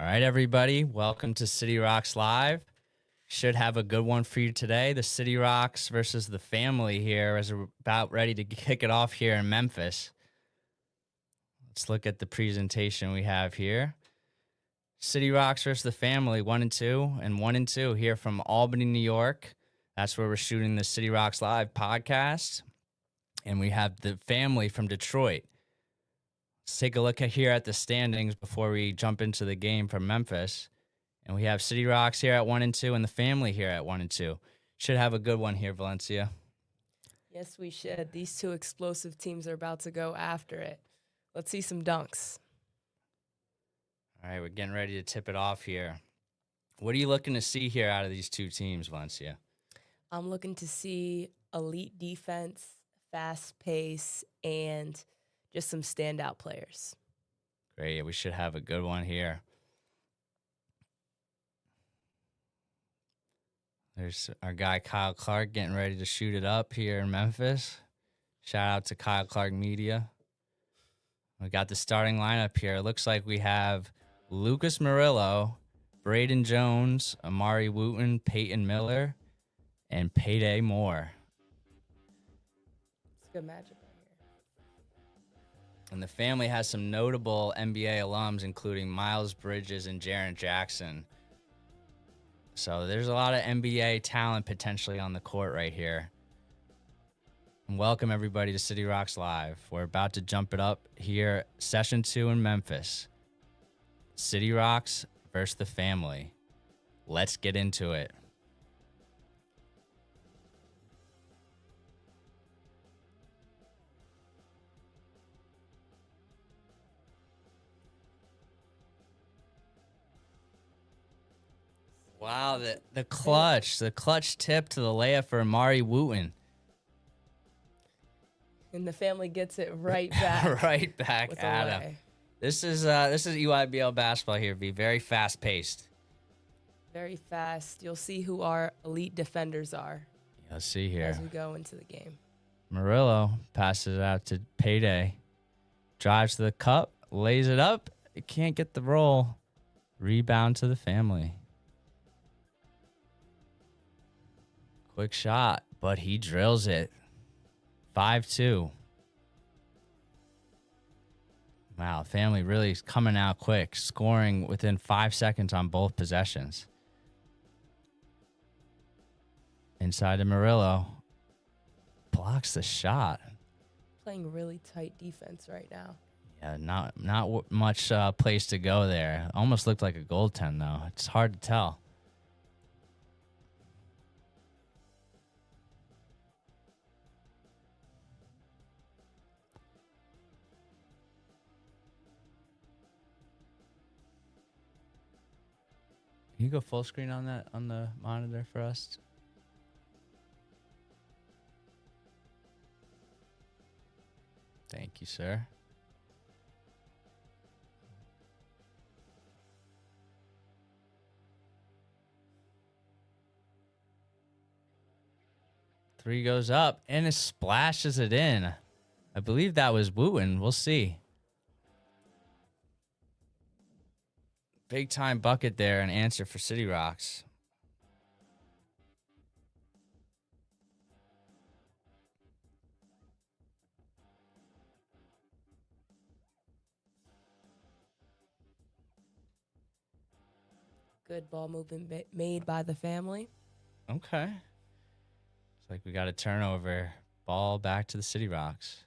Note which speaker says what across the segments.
Speaker 1: All right, everybody. Welcome to City Rocks Live. Should have a good one for you today. The City Rocks versus the family here as we're about ready to kick it off here in Memphis. Let's look at the presentation we have here. City Rocks versus the family, 1-2 and 1-2 here from Albany, New York. That's where we're shooting the City Rocks Live podcast. And we have the family from Detroit. Let's take a look here at the standings before we jump into the game from Memphis. And we have City Rocks here at 1-2 and the family here at 1-2. Should have a good one here, Valencia.
Speaker 2: Yes, we should. These two explosive teams are about to go after it. Let's see some dunks.
Speaker 1: All right, we're getting ready to tip it off here. What are you looking to see here out of these two teams, Valencia?
Speaker 2: I'm looking to see elite defense, fast pace, and just some standout players.
Speaker 1: Great. We should have a good one here. There's our guy Kyle Clark getting ready to shoot it up here in Memphis. Shout out to Kyle Clark Media. We got the starting lineup here. It looks like we have Lucas Morillo, Braden Jones, Imarhi Wooten, Peyton Miller, and Payday Moore.
Speaker 2: It's a good matchup right here.
Speaker 1: And the family has some notable NBA alums, including Miles Bridges and Jaren Jackson. So there's a lot of NBA talent potentially on the court right here. And welcome everybody to City Rocks Live. We're about to jump it up here, session 2 in Memphis. City Rocks versus the family. Let's get into it. Wow, the clutch tip to the layup for Imarhi Wooten.
Speaker 2: And the family gets it right back.
Speaker 1: Right back at him. This is EYBL basketball here. Be very fast paced.
Speaker 2: Very fast. You'll see who our elite defenders are.
Speaker 1: Let's see here.
Speaker 2: As we go into the game.
Speaker 1: Morillo passes it out to Payday. Drives to the cup, lays it up. It can't get the roll. Rebound to the family. Quick shot, but he drills it. 5-2. Wow, family really coming out quick, scoring within 5 seconds on both possessions. Inside to Morillo. Blocks the shot.
Speaker 2: Playing really tight defense right now.
Speaker 1: Yeah, not much place to go there. Almost looked like a goaltend, though. It's hard to tell. Can you go full screen on that on the monitor for us? Thank you, sir. Three goes up and it splashes it in. I believe that was Wooten. We'll see. Big time bucket there, an answer for City Rocks.
Speaker 2: Good ball movement made by the family.
Speaker 1: Okay. It's like we got a turnover. Ball back to the City Rocks.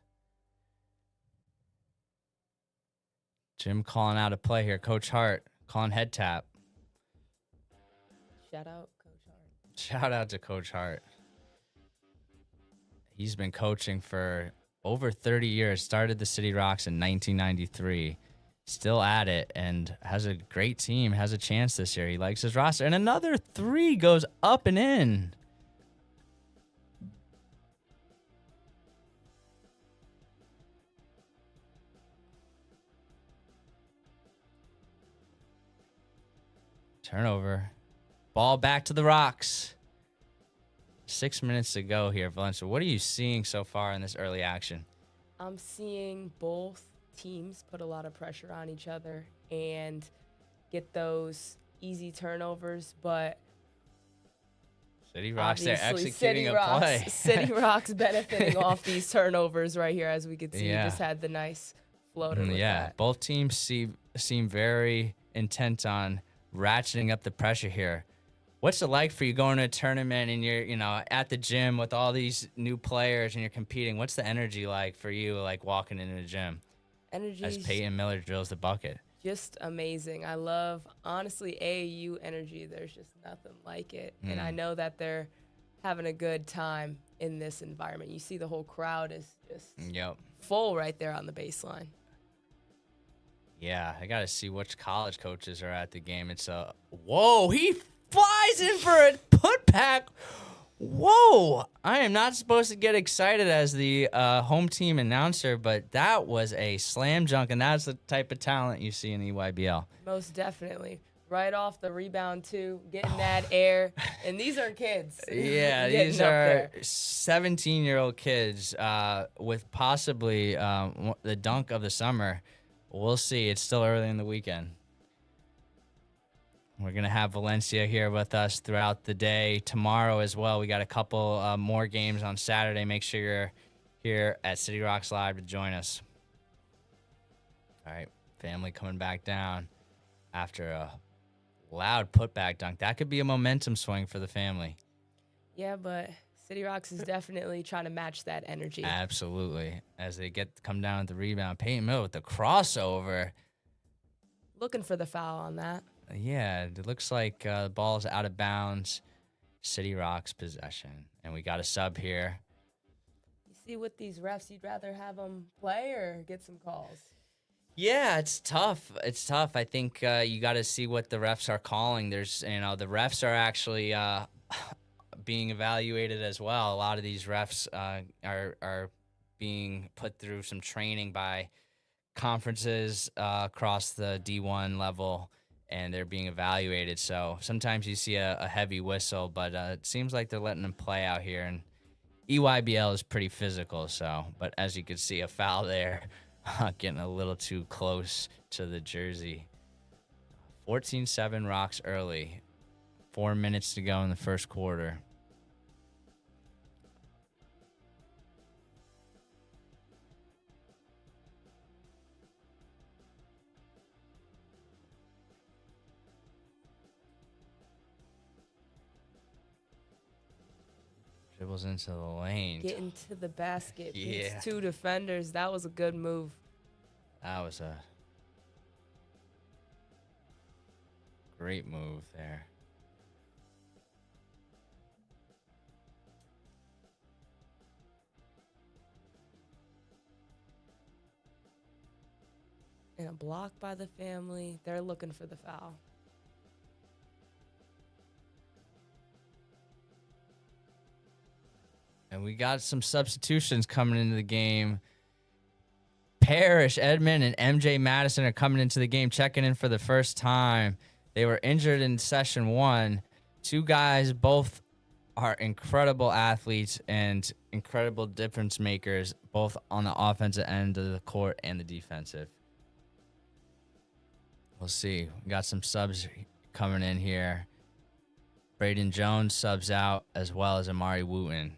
Speaker 1: Jim calling out a play here. Coach Hart calling head tap.
Speaker 2: Shout out, Coach Hart.
Speaker 1: Shout out to Coach Hart. He's been coaching for over 30 years. Started the City Rocks in 1993. Still at it and has a great team. Has a chance this year. He likes his roster. And another three goes up and in. Turnover. Ball back to the Rocks. 6 minutes to go here, Valencia. What are you seeing so far in this early action?
Speaker 2: I'm seeing both teams put a lot of pressure on each other, and get those easy turnovers, but
Speaker 1: City Rocks, they're
Speaker 2: obviously
Speaker 1: executing a play.
Speaker 2: City Rocks benefiting off these turnovers right here, as we can see.
Speaker 1: Yeah.
Speaker 2: Just had the nice floater with
Speaker 1: Yeah,
Speaker 2: that.
Speaker 1: both teams seem very intent on ratcheting up the pressure here. What's it like for you going to a tournament and you're, at the gym with all these new players and you're competing? What's the energy like for you, like walking into the gym
Speaker 2: Energy
Speaker 1: as Peyton Miller drills the bucket?
Speaker 2: Just amazing. I love, honestly, AAU energy. There's just nothing like it. And I know that they're having a good time in this environment. You see the whole crowd is just full right there on the baseline.
Speaker 1: Yeah, I got to see which college coaches are at the game. It's whoa, he flies in for a putback. Whoa, I am not supposed to get excited as the home team announcer, but that was a slam dunk, and that's the type of talent you see in the EYBL.
Speaker 2: Most definitely. Right off the rebound, too, getting that air. And these are kids.
Speaker 1: Yeah, these are 17-year-old kids with possibly the dunk of the summer. We'll see. It's still early in the weekend. We're going to have Valencia here with us throughout the day. Tomorrow as well, we got a couple more games on Saturday. Make sure you're here at City Rocks Live to join us. All right, family coming back down after a loud putback dunk. That could be a momentum swing for the family.
Speaker 2: Yeah, but City Rocks is definitely trying to match that energy.
Speaker 1: Absolutely. As they come down at the rebound, Peyton Miller with the crossover.
Speaker 2: Looking for the foul on that.
Speaker 1: Yeah, it looks like the ball's out of bounds. City Rocks possession. And we got a sub here.
Speaker 2: You see, with these refs, you'd rather have them play or get some calls?
Speaker 1: Yeah, it's tough. It's tough. I think you got to see what the refs are calling. There's, the refs are actually being evaluated as well. A lot of these refs are being put through some training by conferences across the D1 level, and they're being evaluated. So sometimes you see a heavy whistle, but it seems like they're letting them play out here. And EYBL is pretty physical. So, but as you can see, a foul there. Getting a little too close to the jersey. 14-7 Rocks early. 4 minutes to go in the first quarter. Dribbles into the lane.
Speaker 2: Getting to the basket.
Speaker 1: Yeah.
Speaker 2: Beats two defenders. That was a good move.
Speaker 1: That was a great move there.
Speaker 2: And a block by the family. They're looking for the foul.
Speaker 1: And we got some substitutions coming into the game. Parrish Edmond and MJ Madison are coming into the game, checking in for the first time. They were injured in session one. Two guys, both are incredible athletes and incredible difference makers, both on the offensive end of the court and the defensive. We'll see. We got some subs coming in here. Braden Jones subs out, as well as Imarhi Wooten.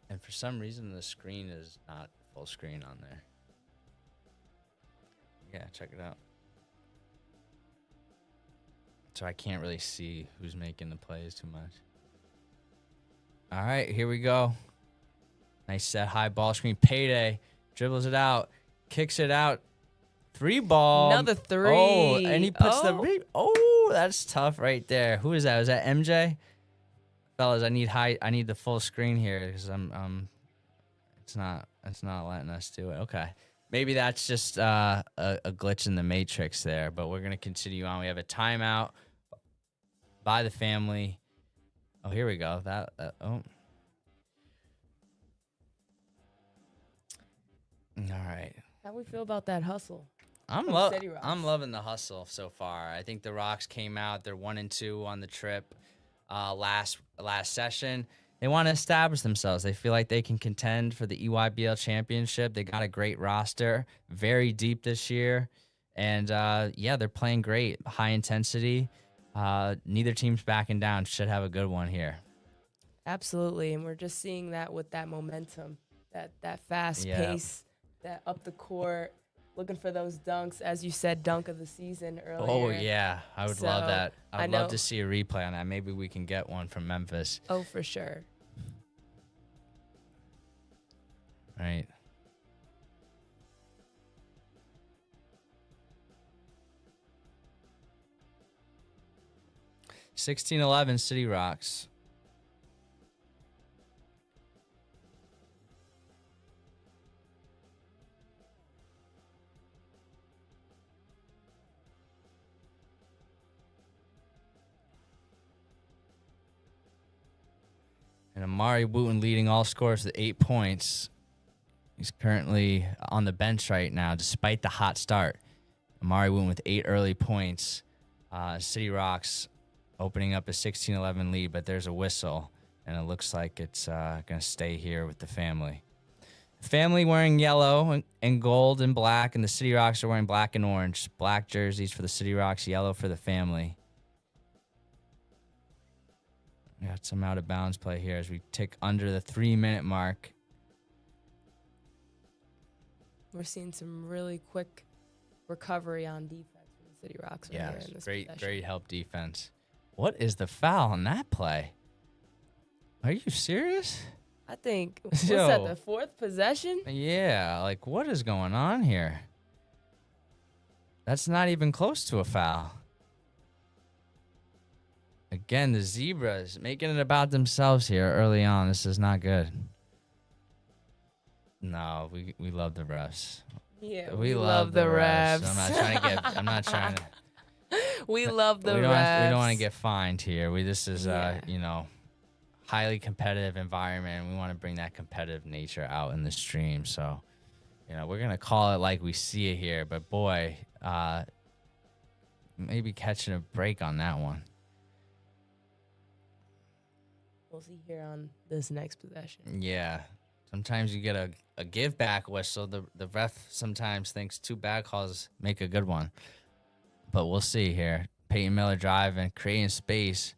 Speaker 1: And for some reason, the screen is not full screen on there. Yeah, check it out. So I can't really see who's making the plays too much. All right, here we go. Nice set, high ball screen. Payday dribbles it out, kicks it out. Three ball.
Speaker 2: Another three.
Speaker 1: Oh, and he puts that's tough right there. Who is that? Is that MJ? Fellas, I need the full screen here because it's not letting us do it. Okay. Maybe that's just a glitch in the matrix there, but we're going to continue on. We have a timeout by the family. Oh, here we go. All right.
Speaker 2: How we feel about that hustle? City Rocks.
Speaker 1: I'm loving the hustle so far. I think the Rocks came out. They're 1-2 on the trip last session. They want to establish themselves. They feel like they can contend for the EYBL championship. They got a great roster, very deep this year. And, yeah, they're playing great, high intensity. Neither team's backing down. Should have a good one here.
Speaker 2: Absolutely. And we're just seeing that with that momentum, that fast pace, that up the court, looking for those dunks. As you said, dunk of the season earlier.
Speaker 1: Oh, yeah. I would love that. I'd love to see a replay on that. Maybe we can get one from Memphis.
Speaker 2: Oh, for sure.
Speaker 1: Right. (16-11) City Rocks. And Imarhi Wooten leading all scorers with 8 points. He's currently on the bench right now, despite the hot start. Imarhi Wooten with 8 early points. City Rocks opening up a 16-11 lead, but there's a whistle, and it looks like it's going to stay here with the family. Family wearing yellow and gold and black, and the City Rocks are wearing black and orange. Black jerseys for the City Rocks, yellow for the family. We got some out of bounds play here as we tick under the 3-minute mark.
Speaker 2: We're seeing some really quick recovery on defense from the City Rocks right here in this
Speaker 1: great help defense. What is the foul on that play? Are you serious?
Speaker 2: I think, what's that, the 4th possession?
Speaker 1: Yeah, like what is going on here? That's not even close to a foul. Again, the Zebras making it about themselves here early on. This is not good. No, we love the refs.
Speaker 2: Yeah,
Speaker 1: we love the refs. I'm not trying to.
Speaker 2: We love the refs.
Speaker 1: We don't want to get fined here. This is highly competitive environment, and we want to bring that competitive nature out in the stream. So, we're gonna call it like we see it here. But boy, maybe catching a break on that one.
Speaker 2: We'll see here on this next possession.
Speaker 1: Yeah. Sometimes you get a give back whistle. The ref sometimes thinks 2 bad calls make a good one. But we'll see here. Peyton Miller driving, creating space.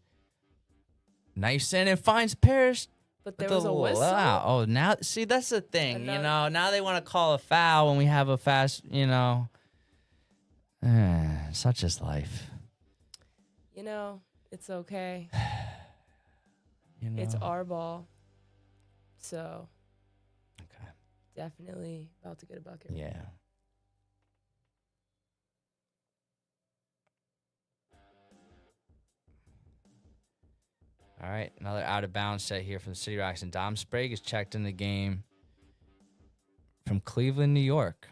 Speaker 1: Knifes in and finds Parrish.
Speaker 2: But there was a whistle.
Speaker 1: Oh, now, see, that's the thing. Now they want to call a foul when we have a fast, such is life.
Speaker 2: It's okay. It's our ball. So,
Speaker 1: okay,
Speaker 2: definitely about to get a bucket.
Speaker 1: Yeah. All right, another out of bounds set here from the City Rocks, and Dom Sprague is checked in the game from Cleveland, New York.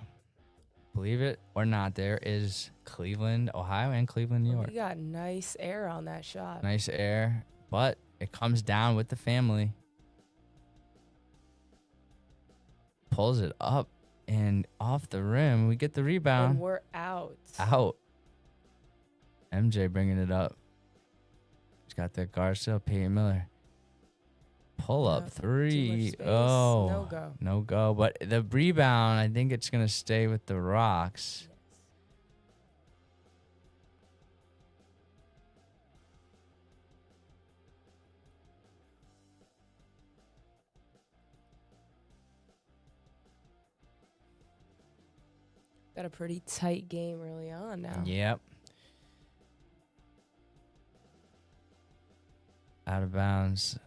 Speaker 1: Believe it or not, there is Cleveland, Ohio, and Cleveland, New York.
Speaker 2: We got nice air on that shot.
Speaker 1: Nice air, but it comes down with the family. Pulls it up and off the rim. We get the rebound.
Speaker 2: And we're out.
Speaker 1: Out. MJ bringing it up. He's got that guard still. Peyton Miller. Pull up 3. Oh,
Speaker 2: no go.
Speaker 1: No go. But the rebound, I think it's going to stay with the Rocks.
Speaker 2: Yes. Got a pretty tight game early on now.
Speaker 1: Yep. Out of bounds.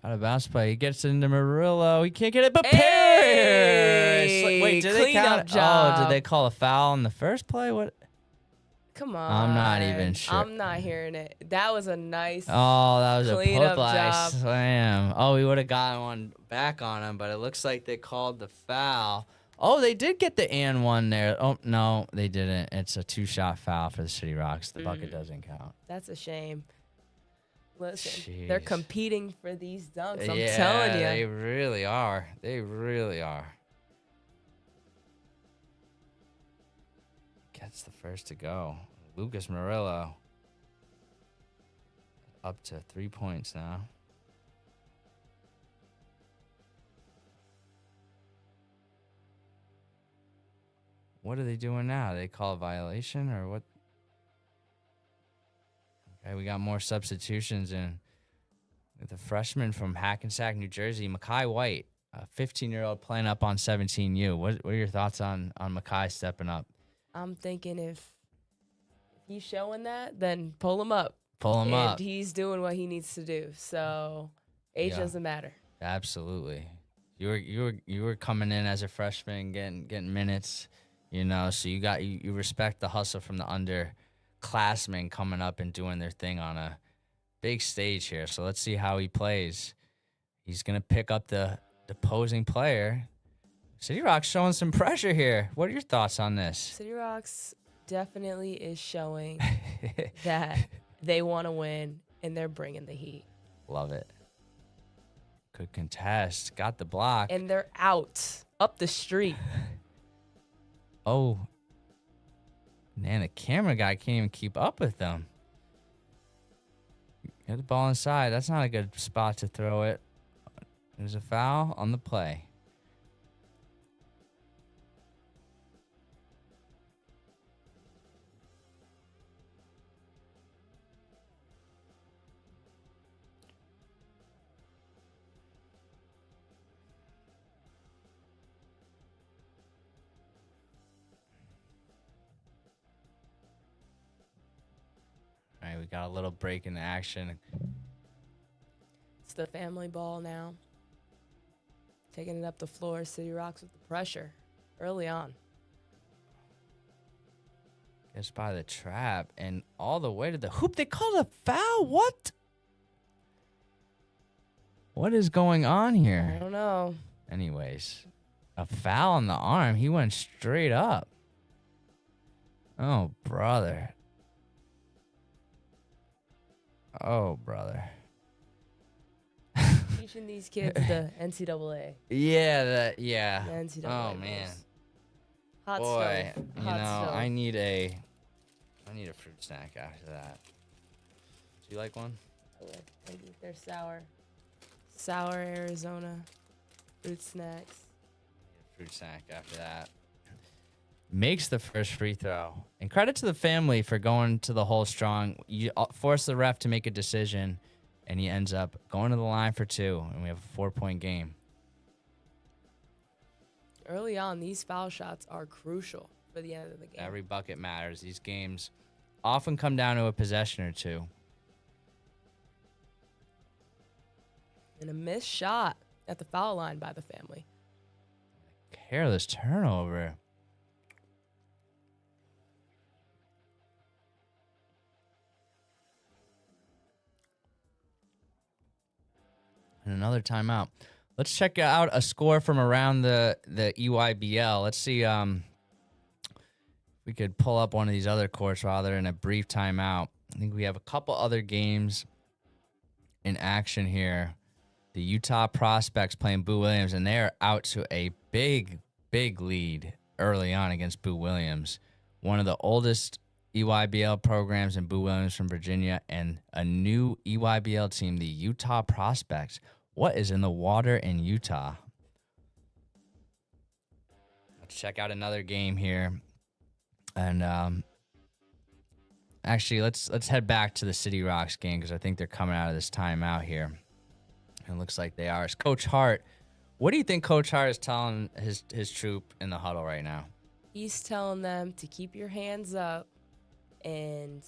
Speaker 1: Out of bounds play. He gets into Morillo. He can't get it, but Parrish! Wait, did they count?
Speaker 2: Job.
Speaker 1: Oh, did they call a foul in the first play? What?
Speaker 2: Come on.
Speaker 1: I'm not even sure.
Speaker 2: I'm not hearing it. That was a nice
Speaker 1: that was a
Speaker 2: cleanup
Speaker 1: put-by
Speaker 2: job.
Speaker 1: slam. Oh, we would have gotten one back on him, but it looks like they called the foul. Oh, they did get the and one there. Oh, no, they didn't. It's a 2-shot foul for the City Rocks. The bucket doesn't count.
Speaker 2: That's a shame. Listen,
Speaker 1: Jeez.
Speaker 2: they're competing for these dunks. I'm
Speaker 1: Yeah,
Speaker 2: telling you.
Speaker 1: they really are. They really are. Gets the first to go. Lucas Morillo up to 3 points now. What are they doing now? They call a violation or what? Okay, we got more substitutions in. The freshman from Hackensack, New Jersey, Mekhi White, a 15-year-old playing up on 17U. What are your thoughts on Mekhi stepping up?
Speaker 2: I'm thinking if he's showing that, then pull him up.
Speaker 1: Pull him up.
Speaker 2: And he's doing what he needs to do. So age doesn't matter.
Speaker 1: Absolutely. You were coming in as a freshman, getting minutes, so you respect the hustle from the underclassmen coming up and doing their thing on a big stage here. So let's see how he plays. He's gonna pick up the opposing player. City Rocks showing some pressure here. What are your thoughts on this?
Speaker 2: City Rocks definitely is showing that they want to win and they're bringing the heat.
Speaker 1: Love it. Good contest. Got the block.
Speaker 2: And they're out up the street.
Speaker 1: Oh. Man, the camera guy can't even keep up with them. Get the ball inside. That's not a good spot to throw it. There's a foul on the play. All right, we got a little break in the action.
Speaker 2: It's the family ball now. Taking it up the floor. City Rocks with the pressure early on.
Speaker 1: Gets by the trap and all the way to the hoop. They called a foul? What? What is going on here?
Speaker 2: I don't know.
Speaker 1: Anyways, a foul on the arm. He went straight up. Oh, brother. Oh, brother.
Speaker 2: Teaching these kids the NCAA.
Speaker 1: Yeah,
Speaker 2: The NCAA
Speaker 1: Oh,
Speaker 2: rules.
Speaker 1: man.
Speaker 2: Hot
Speaker 1: Boy,
Speaker 2: stove.
Speaker 1: you
Speaker 2: Hot
Speaker 1: know,
Speaker 2: stove.
Speaker 1: I need a fruit snack after that. Do you like one?
Speaker 2: I would. Thank you. They're sour. Sour Arizona fruit snacks.
Speaker 1: Fruit snack after that. Makes the first free throw. And credit to the family for going to the hole strong. You force the ref to make a decision, and he ends up going to the line for 2, and we have a 4-point game.
Speaker 2: Early on, these foul shots are crucial for the end of the game.
Speaker 1: Every bucket matters. These games often come down to a possession or two.
Speaker 2: And a missed shot at the foul line by the family.
Speaker 1: Careless turnover. And another timeout. Let's check out a score from around the EYBL. Let's see if we could pull up one of these other courts while they're in a brief timeout. I think we have a couple other games in action here. The Utah Prospects playing Boo Williams, and they're out to a big lead early on against Boo Williams. One of the oldest EYBL programs in Boo Williams from Virginia, and a new EYBL team, the Utah Prospects. What is in the water in Utah? Let's check out another game here. And actually, let's head back to the City Rocks game because I think they're coming out of this timeout here. It looks like they are. It's Coach Hart. What do you think Coach Hart is telling his troop in the huddle right now?
Speaker 2: He's telling them to keep your hands up and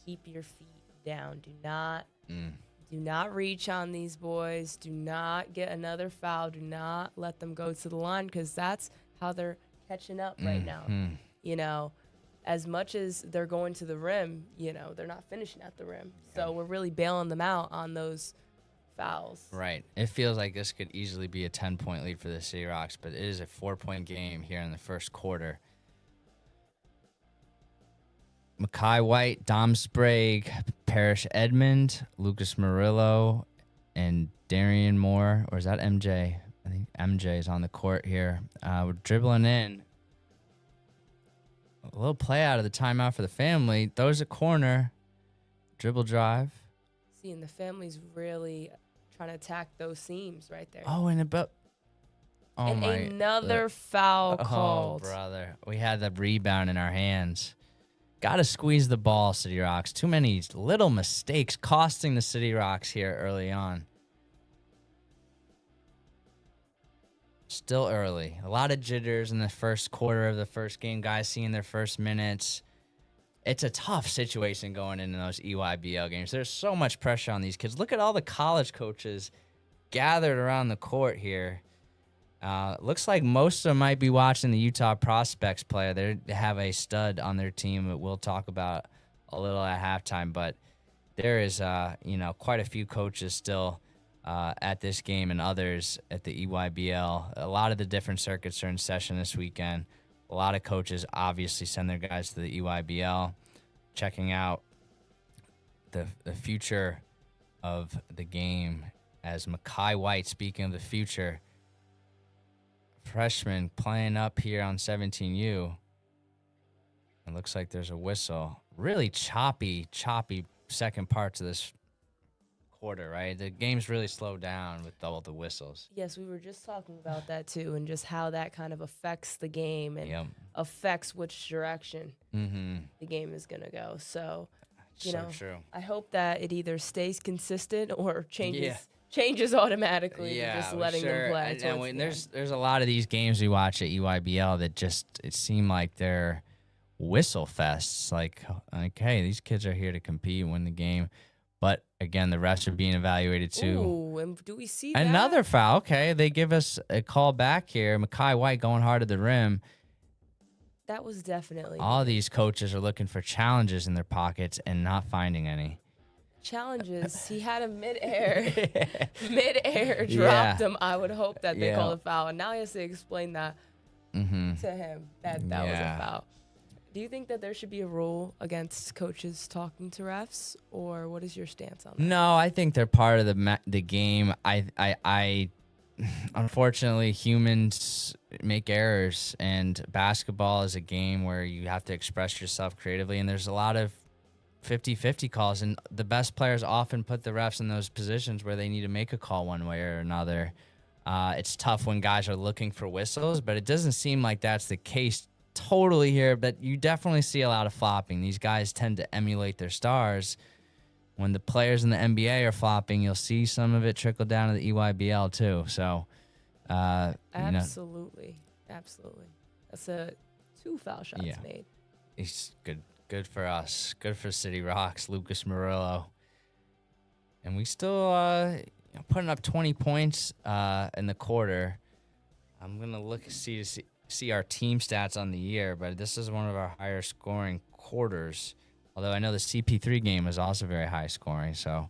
Speaker 2: keep your feet down. Do not reach on these boys. Do not get another foul. Do not let them go to the line because that's how they're catching up right now. You know, as much as they're going to the rim, they're not finishing at the rim. So we're really bailing them out on those fouls.
Speaker 1: Right. It feels like this could easily be a 10-point lead for the City Rocks, but it is a 4-point game here in the first quarter. Mekhi White, Dom Sprague, Parrish Edmond, Lucas Morillo, and Darian Moore. Or is that MJ? I think MJ is on the court here. We're dribbling in. A little play out of the timeout for the family. Throws a corner. Dribble drive.
Speaker 2: And the family's really trying to attack those seams right there.
Speaker 1: Oh, and
Speaker 2: another foul called.
Speaker 1: Oh, brother. We had the rebound in our hands. Got to squeeze the ball, City Rocks. Too many little mistakes costing the City Rocks here early on. Still early. A lot of jitters in the first quarter of the first game. Guys seeing their first minutes. It's a tough situation going into those EYBL games. There's so much pressure on these kids. Look at all the college coaches gathered around the court here. Looks like most of them might be watching the Utah Prospects play. They have a stud on their team that we'll talk about a little at halftime. But there is, quite a few coaches still at this game and others at the EYBL. A lot of the different circuits are in session this weekend. A lot of coaches obviously send their guys to the EYBL, checking out the future of the game. As Mekhi White, speaking of the future, freshman playing up here on 17U. It looks like there's a whistle. Really choppy second parts of this quarter, right? The game's really slowed down with all the whistles.
Speaker 2: Yes, we were just talking about that too, and just how that kind of affects the game and affects which direction the game is going to go. So,
Speaker 1: true.
Speaker 2: I hope that it either stays consistent or changes automatically. Just letting them play.
Speaker 1: And there's a lot of these games we watch at EYBL that it seem like they're whistle fests. Like, hey, these kids are here to compete and win the game. But again, the refs are being evaluated too.
Speaker 2: Ooh, and do we see that?
Speaker 1: Another foul? Okay, they give us a call back here. Mekhi White going hard at the rim.
Speaker 2: That was definitely.
Speaker 1: All these coaches are looking for challenges in their pockets and not finding any.
Speaker 2: Challenges. He had a midair dropped him. I would hope that they call a foul, and now he has to explain that to him that was a foul. Do you think that there should be a rule against coaches talking to refs, or what is your stance on that?
Speaker 1: No, I think they're part of the game. I unfortunately, humans make errors, and basketball is a game where you have to express yourself creatively, and there's a lot of 50-50 calls, and the best players often put the refs in those positions where they need to make a call one way or another. It's tough when guys are looking for whistles, but it doesn't seem like that's the case totally here, but you definitely see a lot of flopping. These guys tend to emulate their stars. When the players in the NBA are flopping, you'll see some of it trickle down to the EYBL too. So,
Speaker 2: absolutely. That's 2 foul shots made.
Speaker 1: He's good for us. Good for City Rocks, Lucas Morillo. And we still putting up 20 points in the quarter. I'm gonna look see our team stats on the year, but this is one of our higher scoring quarters. Although I know the CP3 game was also very high scoring, so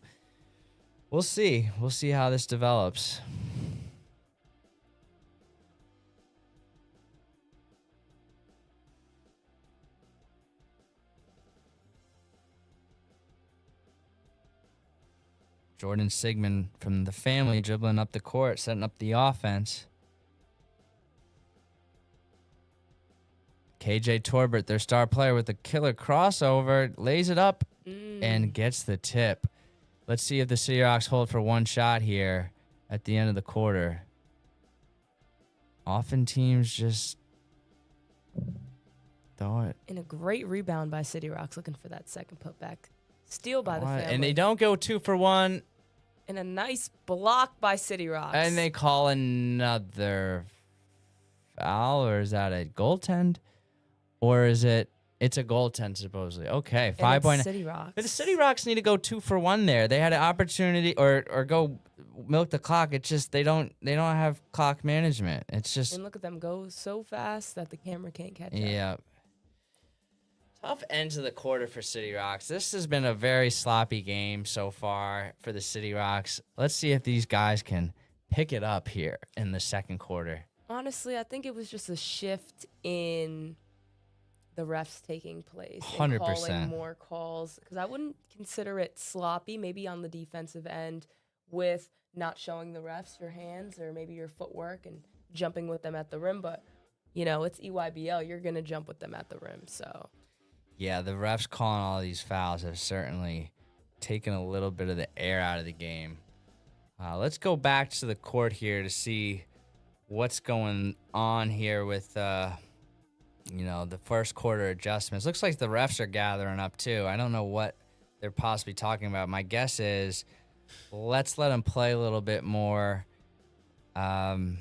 Speaker 1: we'll see. We'll see how this develops. Jordan Sigmund from the family dribbling up the court, setting up the offense. KJ Torbert, their star player, with a killer crossover, lays it up and gets the tip. Let's see if the City Rocks hold for one shot here at the end of the quarter. Often teams just throw it.
Speaker 2: And a great rebound by City Rocks, looking for that second putback. Steal by the family.
Speaker 1: And they don't go 2 for 1.
Speaker 2: And a nice block by City Rocks.
Speaker 1: And they call another foul, or is that a goaltend? Or is it's a goaltend supposedly? Okay, 5 point.
Speaker 2: City Rocks.
Speaker 1: But the City Rocks need to go 2 for 1 there. They had an opportunity, or go milk the clock. It's just they don't have clock management. It's just,
Speaker 2: and look at them go so fast that the camera can't catch up.
Speaker 1: Yeah. Tough end to the quarter for City Rocks. This has been a very sloppy game so far for the City Rocks. Let's see if these guys can pick it up here in the second quarter.
Speaker 2: Honestly, I think it was just a shift in the refs taking place
Speaker 1: 100%.
Speaker 2: and calling more calls, because I wouldn't consider it sloppy, maybe on the defensive end with not showing the refs your hands or maybe your footwork and jumping with them at the rim, but you know, it's EYBL, you're going to jump with them at the rim. So
Speaker 1: yeah, the refs calling all these fouls have certainly taken a little bit of the air out of the game. Let's go back to the court here to see what's going on here with the first quarter adjustments. Looks like the refs are gathering up too. I don't know what they're possibly talking about. My guess is let's let them play a little bit more. What?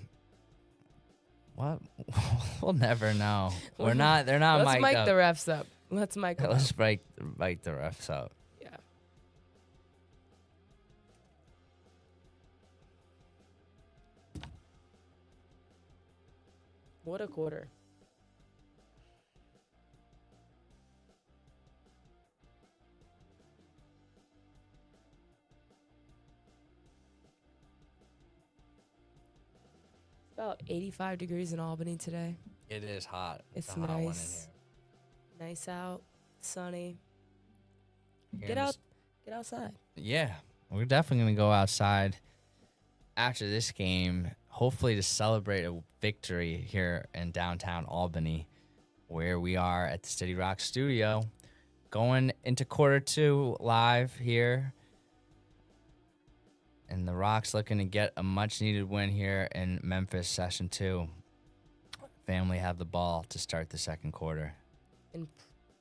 Speaker 1: We'll never know. They're not
Speaker 2: let's
Speaker 1: mic'd
Speaker 2: mic
Speaker 1: up.
Speaker 2: the refs up. Let's mic them
Speaker 1: Let's
Speaker 2: up.
Speaker 1: mic the refs up.
Speaker 2: Yeah. What a quarter. About 85 degrees in Albany today.
Speaker 1: It is hot.
Speaker 2: It's
Speaker 1: a hot one in
Speaker 2: nice. Nice out, sunny.
Speaker 1: here.
Speaker 2: Get outside.
Speaker 1: Yeah, we're definitely going to go outside after this game, hopefully to celebrate a victory here in downtown Albany, where we are at the City Rock studio, going into quarter two live here. And the Rocks looking to get a much-needed win here in Memphis session 2. Family have the ball to start the second quarter.
Speaker 2: And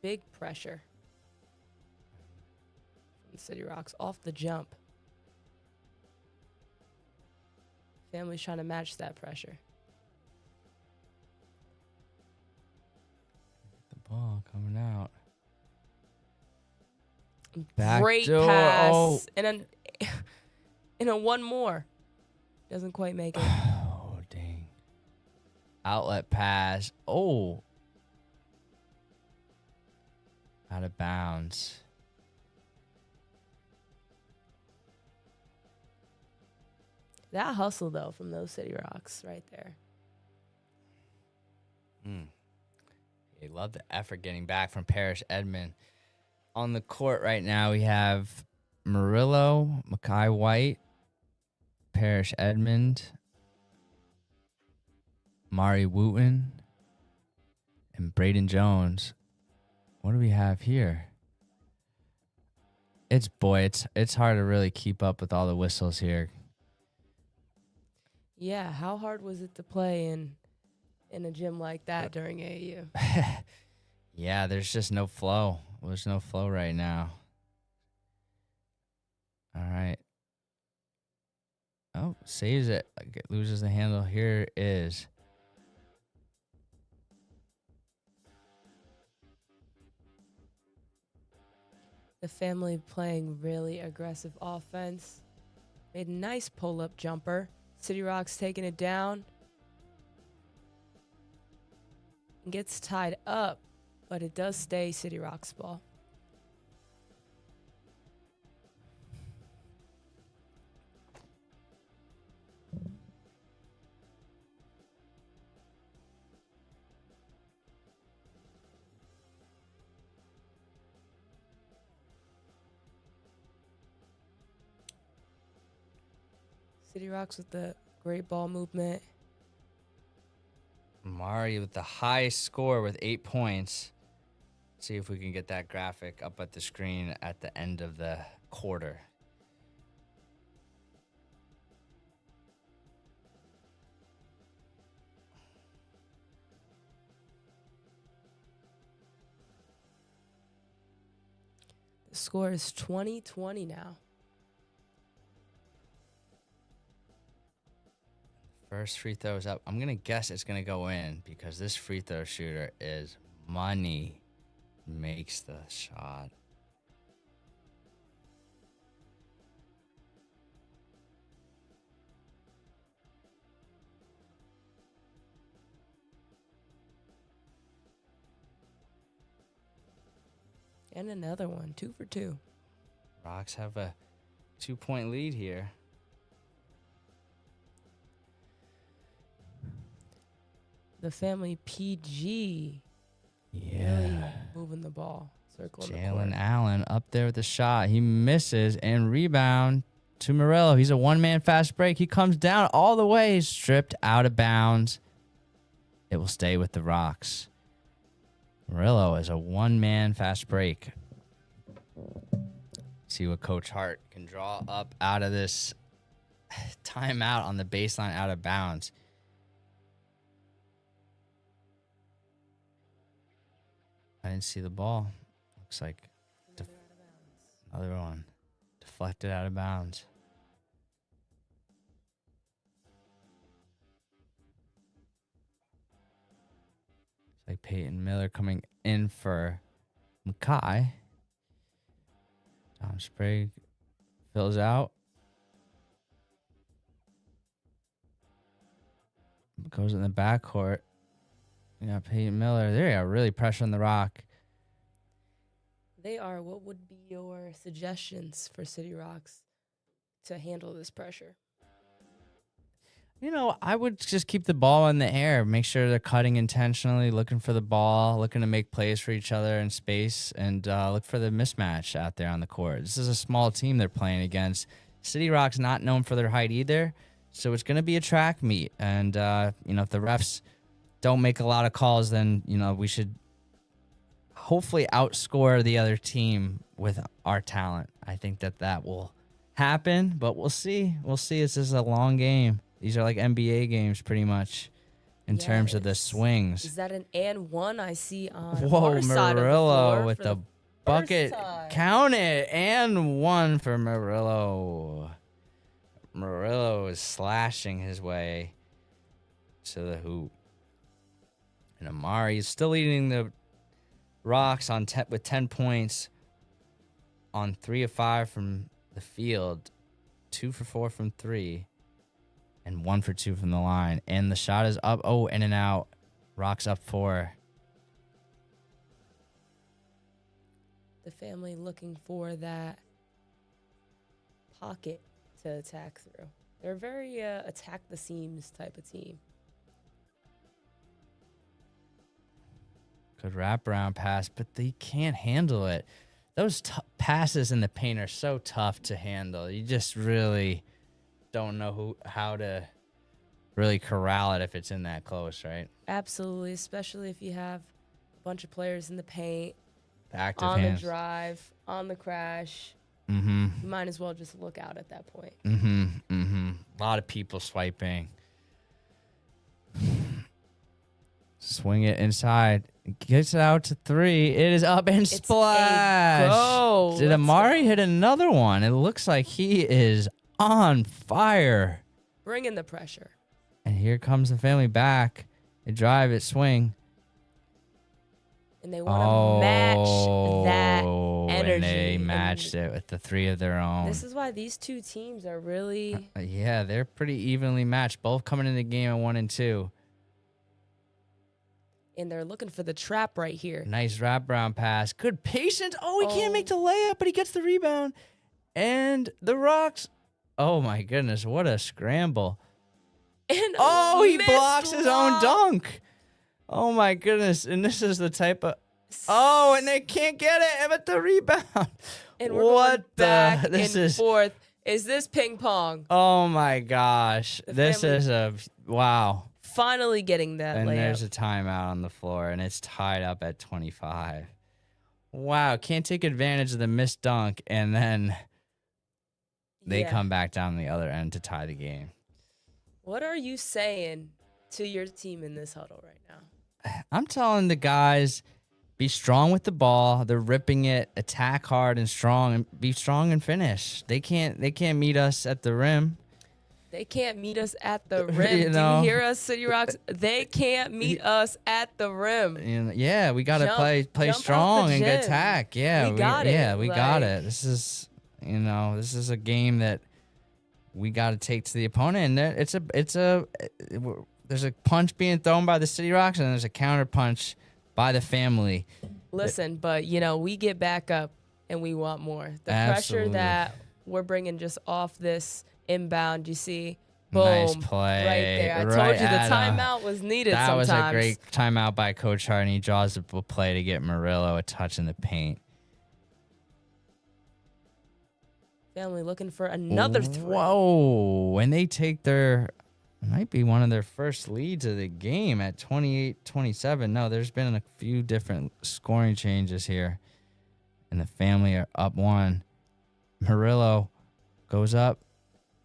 Speaker 2: big pressure from the City Rocks off the jump. Family's trying to match that pressure.
Speaker 1: The ball coming out.
Speaker 2: Great
Speaker 1: Backdoor.
Speaker 2: pass.
Speaker 1: Oh.
Speaker 2: And a one more. Doesn't quite make it.
Speaker 1: Oh, dang. Outlet pass. Oh. Out of bounds.
Speaker 2: That hustle, though, from those City Rocks right there.
Speaker 1: They love the effort getting back from Parrish Edmond. On the court right now, we have Morillo, Makai White, Parrish Edmond, Imarhi Wooten, and Braden Jones. What do we have here? It's hard to really keep up with all the whistles here.
Speaker 2: Yeah, how hard was it to play in a gym like that during AAU?
Speaker 1: Yeah, there's just no flow. There's no flow right now. All right. Oh, saves it. Loses the handle. Here it is.
Speaker 2: The family playing really aggressive offense. Made a nice pull-up jumper. City Rocks taking it down. Gets tied up, but it does stay City Rocks ball. City Rocks with the great ball movement.
Speaker 1: Mari with the highest score with 8 points. See if we can get that graphic up at the screen at the end of the quarter.
Speaker 2: The score is 20-20 now.
Speaker 1: First free throw is up. I'm going to guess it's going to go in because this free throw shooter is money. Makes the shot.
Speaker 2: And another one, 2 for 2.
Speaker 1: Rocks have a 2-point lead here.
Speaker 2: The family PG.
Speaker 1: Yeah.
Speaker 2: Really moving the ball. Circling the court.
Speaker 1: Jalen Allen up there with the shot. He misses and rebound to Morillo. He's a one-man fast break. He comes down all the way, stripped out of bounds. It will stay with the Rocks. Morillo is a one-man fast break. See what Coach Hart can draw up out of this timeout on the baseline out of bounds. I didn't see the ball. Looks like another one. Deflected out of bounds. It's like Peyton Miller coming in for Mackay. Tom Sprague fills out. Goes in the backcourt. Yeah, Peyton Miller. There you go. Really pressuring the Rock.
Speaker 2: They are. What would be your suggestions for City Rocks to handle this pressure?
Speaker 1: You know, I would just keep the ball in the air. Make sure they're cutting intentionally, looking for the ball, looking to make plays for each other in space, and look for the mismatch out there on the court. This is a small team they're playing against. City Rock's not known for their height either, so it's going to be a track meet. And, if the refs don't make a lot of calls, then, we should hopefully outscore the other team with our talent. I think that will happen, but we'll see. We'll see. This is a long game. These are like NBA games pretty much in terms of the swings.
Speaker 2: Is that an and one I see on
Speaker 1: Whoa,
Speaker 2: our side of the
Speaker 1: Morillo
Speaker 2: floor
Speaker 1: with the bucket. Count it. And one for Morillo. Morillo is slashing his way to the hoop. And Imarhi is still leading the Rocks on with 10 points on 3 of 5 from the field, 2 for 4 from 3, and 1 for 2 from the line. And the shot is up. Oh, in and out. Rocks up 4.
Speaker 2: The family looking for that pocket to attack through. They're very attack the seams type of team.
Speaker 1: Good wraparound pass, but they can't handle it. Those passes in the paint are so tough to handle. You just really don't know how to really corral it if it's in that close, right?
Speaker 2: Absolutely, especially if you have a bunch of players in the paint,
Speaker 1: active
Speaker 2: on
Speaker 1: hands.
Speaker 2: The drive, on the crash.
Speaker 1: Mm-hmm.
Speaker 2: You might as well just look out at that point.
Speaker 1: Mm-hmm. Mm-hmm. A lot of people swiping. Swing it inside. Gets it out to 3. It is up and splash.
Speaker 2: Go.
Speaker 1: Did Imarhi hit another one? It looks like he is on fire.
Speaker 2: Bring in the pressure.
Speaker 1: And here comes the family back. They drive it, swing.
Speaker 2: And they want to match that energy.
Speaker 1: And they matched it with the 3 of their own.
Speaker 2: This is why these two teams are really...
Speaker 1: yeah, they're pretty evenly matched. Both coming in the game at 1 and 2.
Speaker 2: And they're looking for the trap right here.
Speaker 1: Nice wraparound pass. Good patience. Oh, he can't make the layup, but he gets the rebound. And the Rocks. Oh, my goodness. What a scramble.
Speaker 2: And
Speaker 1: he blocks his own dunk. Oh, my goodness. And this is the type of... Oh, and they can't get it but the rebound.
Speaker 2: And we're going back and forth. Is this ping pong?
Speaker 1: Oh, my gosh. This is a... Wow.
Speaker 2: Finally getting that
Speaker 1: and
Speaker 2: layup.
Speaker 1: There's a timeout on the floor, and it's tied up at 25. Wow, can't take advantage of the missed dunk, and then they come back down the other end to tie the game.
Speaker 2: What are you saying to your team in this huddle right now?
Speaker 1: I'm telling the guys, be strong with the ball. They're ripping it, attack hard and strong, and be strong and finish. They can't meet us at the rim.
Speaker 2: They can't meet us at the rim. Do you hear us, City Rocks? They can't meet us at the rim.
Speaker 1: Yeah, we got to play strong and attack. Yeah,
Speaker 2: we got it.
Speaker 1: Yeah, we got it. This is, this is a game that we got to take to the opponent. And there's a punch being thrown by the City Rocks, and there's a counter punch by the family.
Speaker 2: Listen, but, we get back up and we want more. The
Speaker 1: Absolutely.
Speaker 2: pressure that we're bringing just off this inbound, you see, boom,
Speaker 1: nice play.
Speaker 2: right there. I
Speaker 1: right
Speaker 2: told you the
Speaker 1: at,
Speaker 2: timeout was needed
Speaker 1: that
Speaker 2: sometimes.
Speaker 1: was a great timeout by Coach Hart, and he draws up a play to get Morillo a touch in the paint.
Speaker 2: Family looking for another throw.
Speaker 1: Whoa, and they take might be one of their first leads of the game at 28-27. No, there's been a few different scoring changes here, and the family are up 1. Morillo goes up.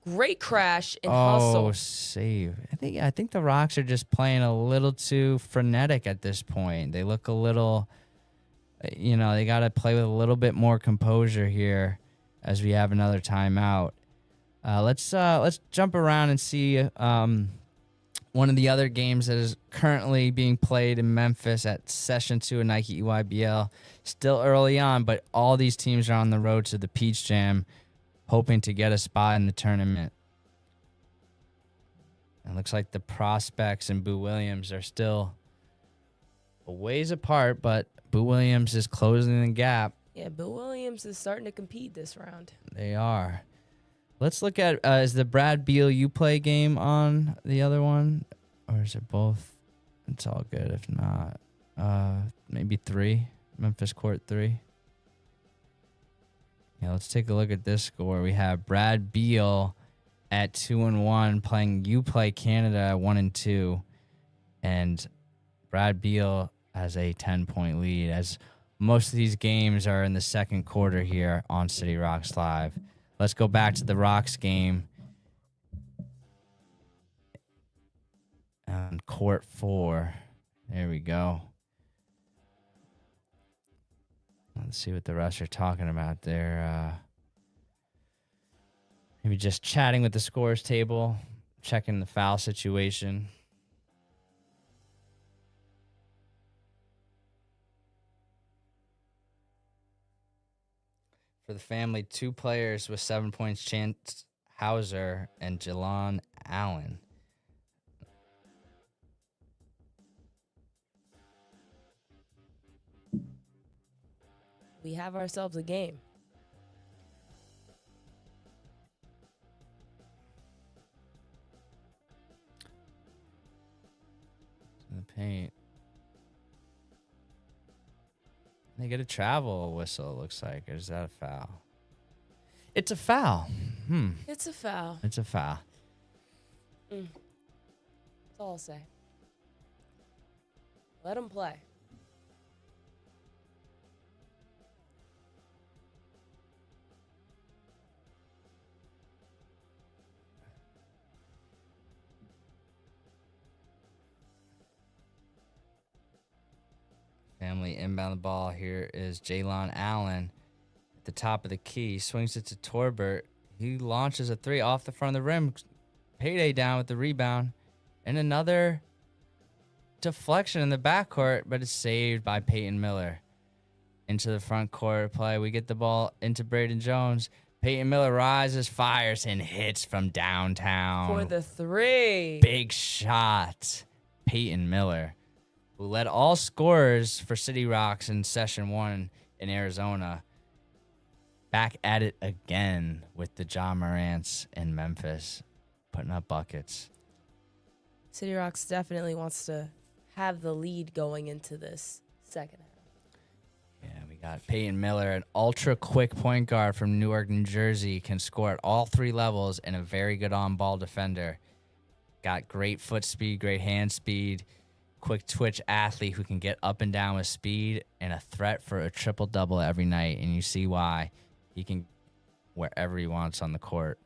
Speaker 2: Great crash and hustle.
Speaker 1: Oh, save. I think the Rocks are just playing a little too frenetic at this point. They look a little, they got to play with a little bit more composure here as we have another timeout. Let's jump around and see one of the other games that is currently being played in Memphis at Session 2 of Nike EYBL. Still early on, but all these teams are on the road to the Peach Jam, hoping to get a spot in the tournament. It looks like the Prospects and Boo Williams are still a ways apart, but Boo Williams is closing the gap.
Speaker 2: Yeah, Boo Williams is starting to compete this round.
Speaker 1: They are. Let's look at, is the Brad Beal you play game on the other one? Or is it both? It's all good if not. Maybe 3. Memphis Court 3. Yeah, let's take a look at this score. We have Brad Beal at 2-1 playing You Play Canada at 1-2. And Brad Beal has a 10-point lead, as most of these games are in the second quarter here on City Rocks Live. Let's go back to the Rocks game on court 4. There we go. Let's see what the refs are talking about there. Maybe just chatting with the scores table, checking the foul situation. For the family, 2 players with 7 points, Chance Hauser and Jelon Allen.
Speaker 2: We have ourselves a game.
Speaker 1: In the paint. They get a travel whistle, it looks like. Or is that a foul? It's a foul.
Speaker 2: It's a foul.
Speaker 1: It's a foul.
Speaker 2: That's all I'll say. Let them play.
Speaker 1: Family inbound the ball. Here is Jelon Allen at the top of the key. Swings it to Torbert. He launches a 3 off the front of the rim. Payday down with the rebound. And another deflection in the backcourt, but it's saved by Peyton Miller. Into the front court play. We get the ball into Braden Jones. Peyton Miller rises, fires, and hits from downtown.
Speaker 2: For the 3.
Speaker 1: Big shot. Peyton Miller, who led all scorers for City Rocks in Session 1 in Arizona. Back at it again with the John Morants in Memphis, putting up buckets.
Speaker 2: City Rocks definitely wants to have the lead going into this second half.
Speaker 1: Yeah, we got Peyton Miller, an ultra-quick point guard from Newark, New Jersey, can score at all 3 levels and a very good on-ball defender. Got great foot speed, great hand speed. Quick twitch athlete who can get up and down with speed, and a threat for a triple-double every night. And you see why. He can wherever he wants on the court.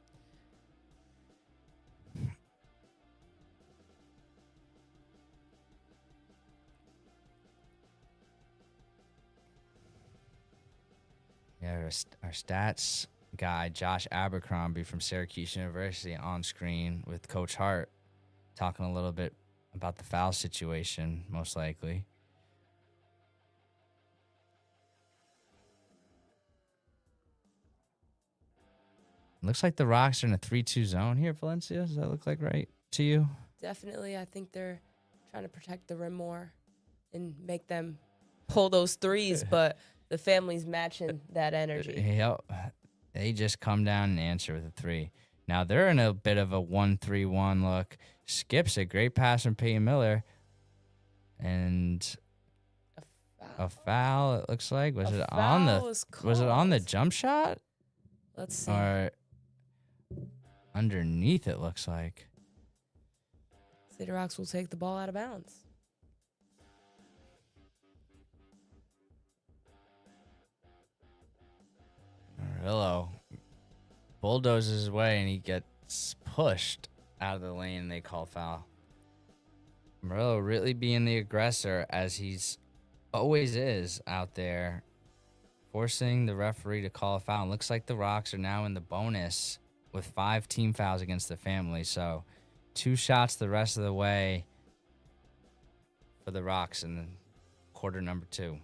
Speaker 1: Yeah, our stats guy, Josh Abercrombie from Syracuse University, on screen with Coach Hart, talking a little bit about the foul situation, most likely. Looks like the Rocks are in a 3-2 zone here, Valencia. Does that look like right to you?
Speaker 2: Definitely, I think they're trying to protect the rim more and make them pull those threes, but the family's matching that energy.
Speaker 1: Yep. They just come down and answer with a 3. Now they're in a bit of a 1-3-1 look. Skips a great pass from Peyton Miller. And a foul, it looks like. Was it on the jump shot?
Speaker 2: Let's see.
Speaker 1: Or underneath, it looks like.
Speaker 2: City Rocks will take the ball out of bounds.
Speaker 1: Morillo bulldozes his way, and he gets pushed out of the lane, and they call foul. Morillo really being the aggressor, as he's always is out there, forcing the referee to call a foul. It looks like the Rocks are now in the bonus with 5 team fouls against the family. So 2 shots the rest of the way for the Rocks in the quarter number 2.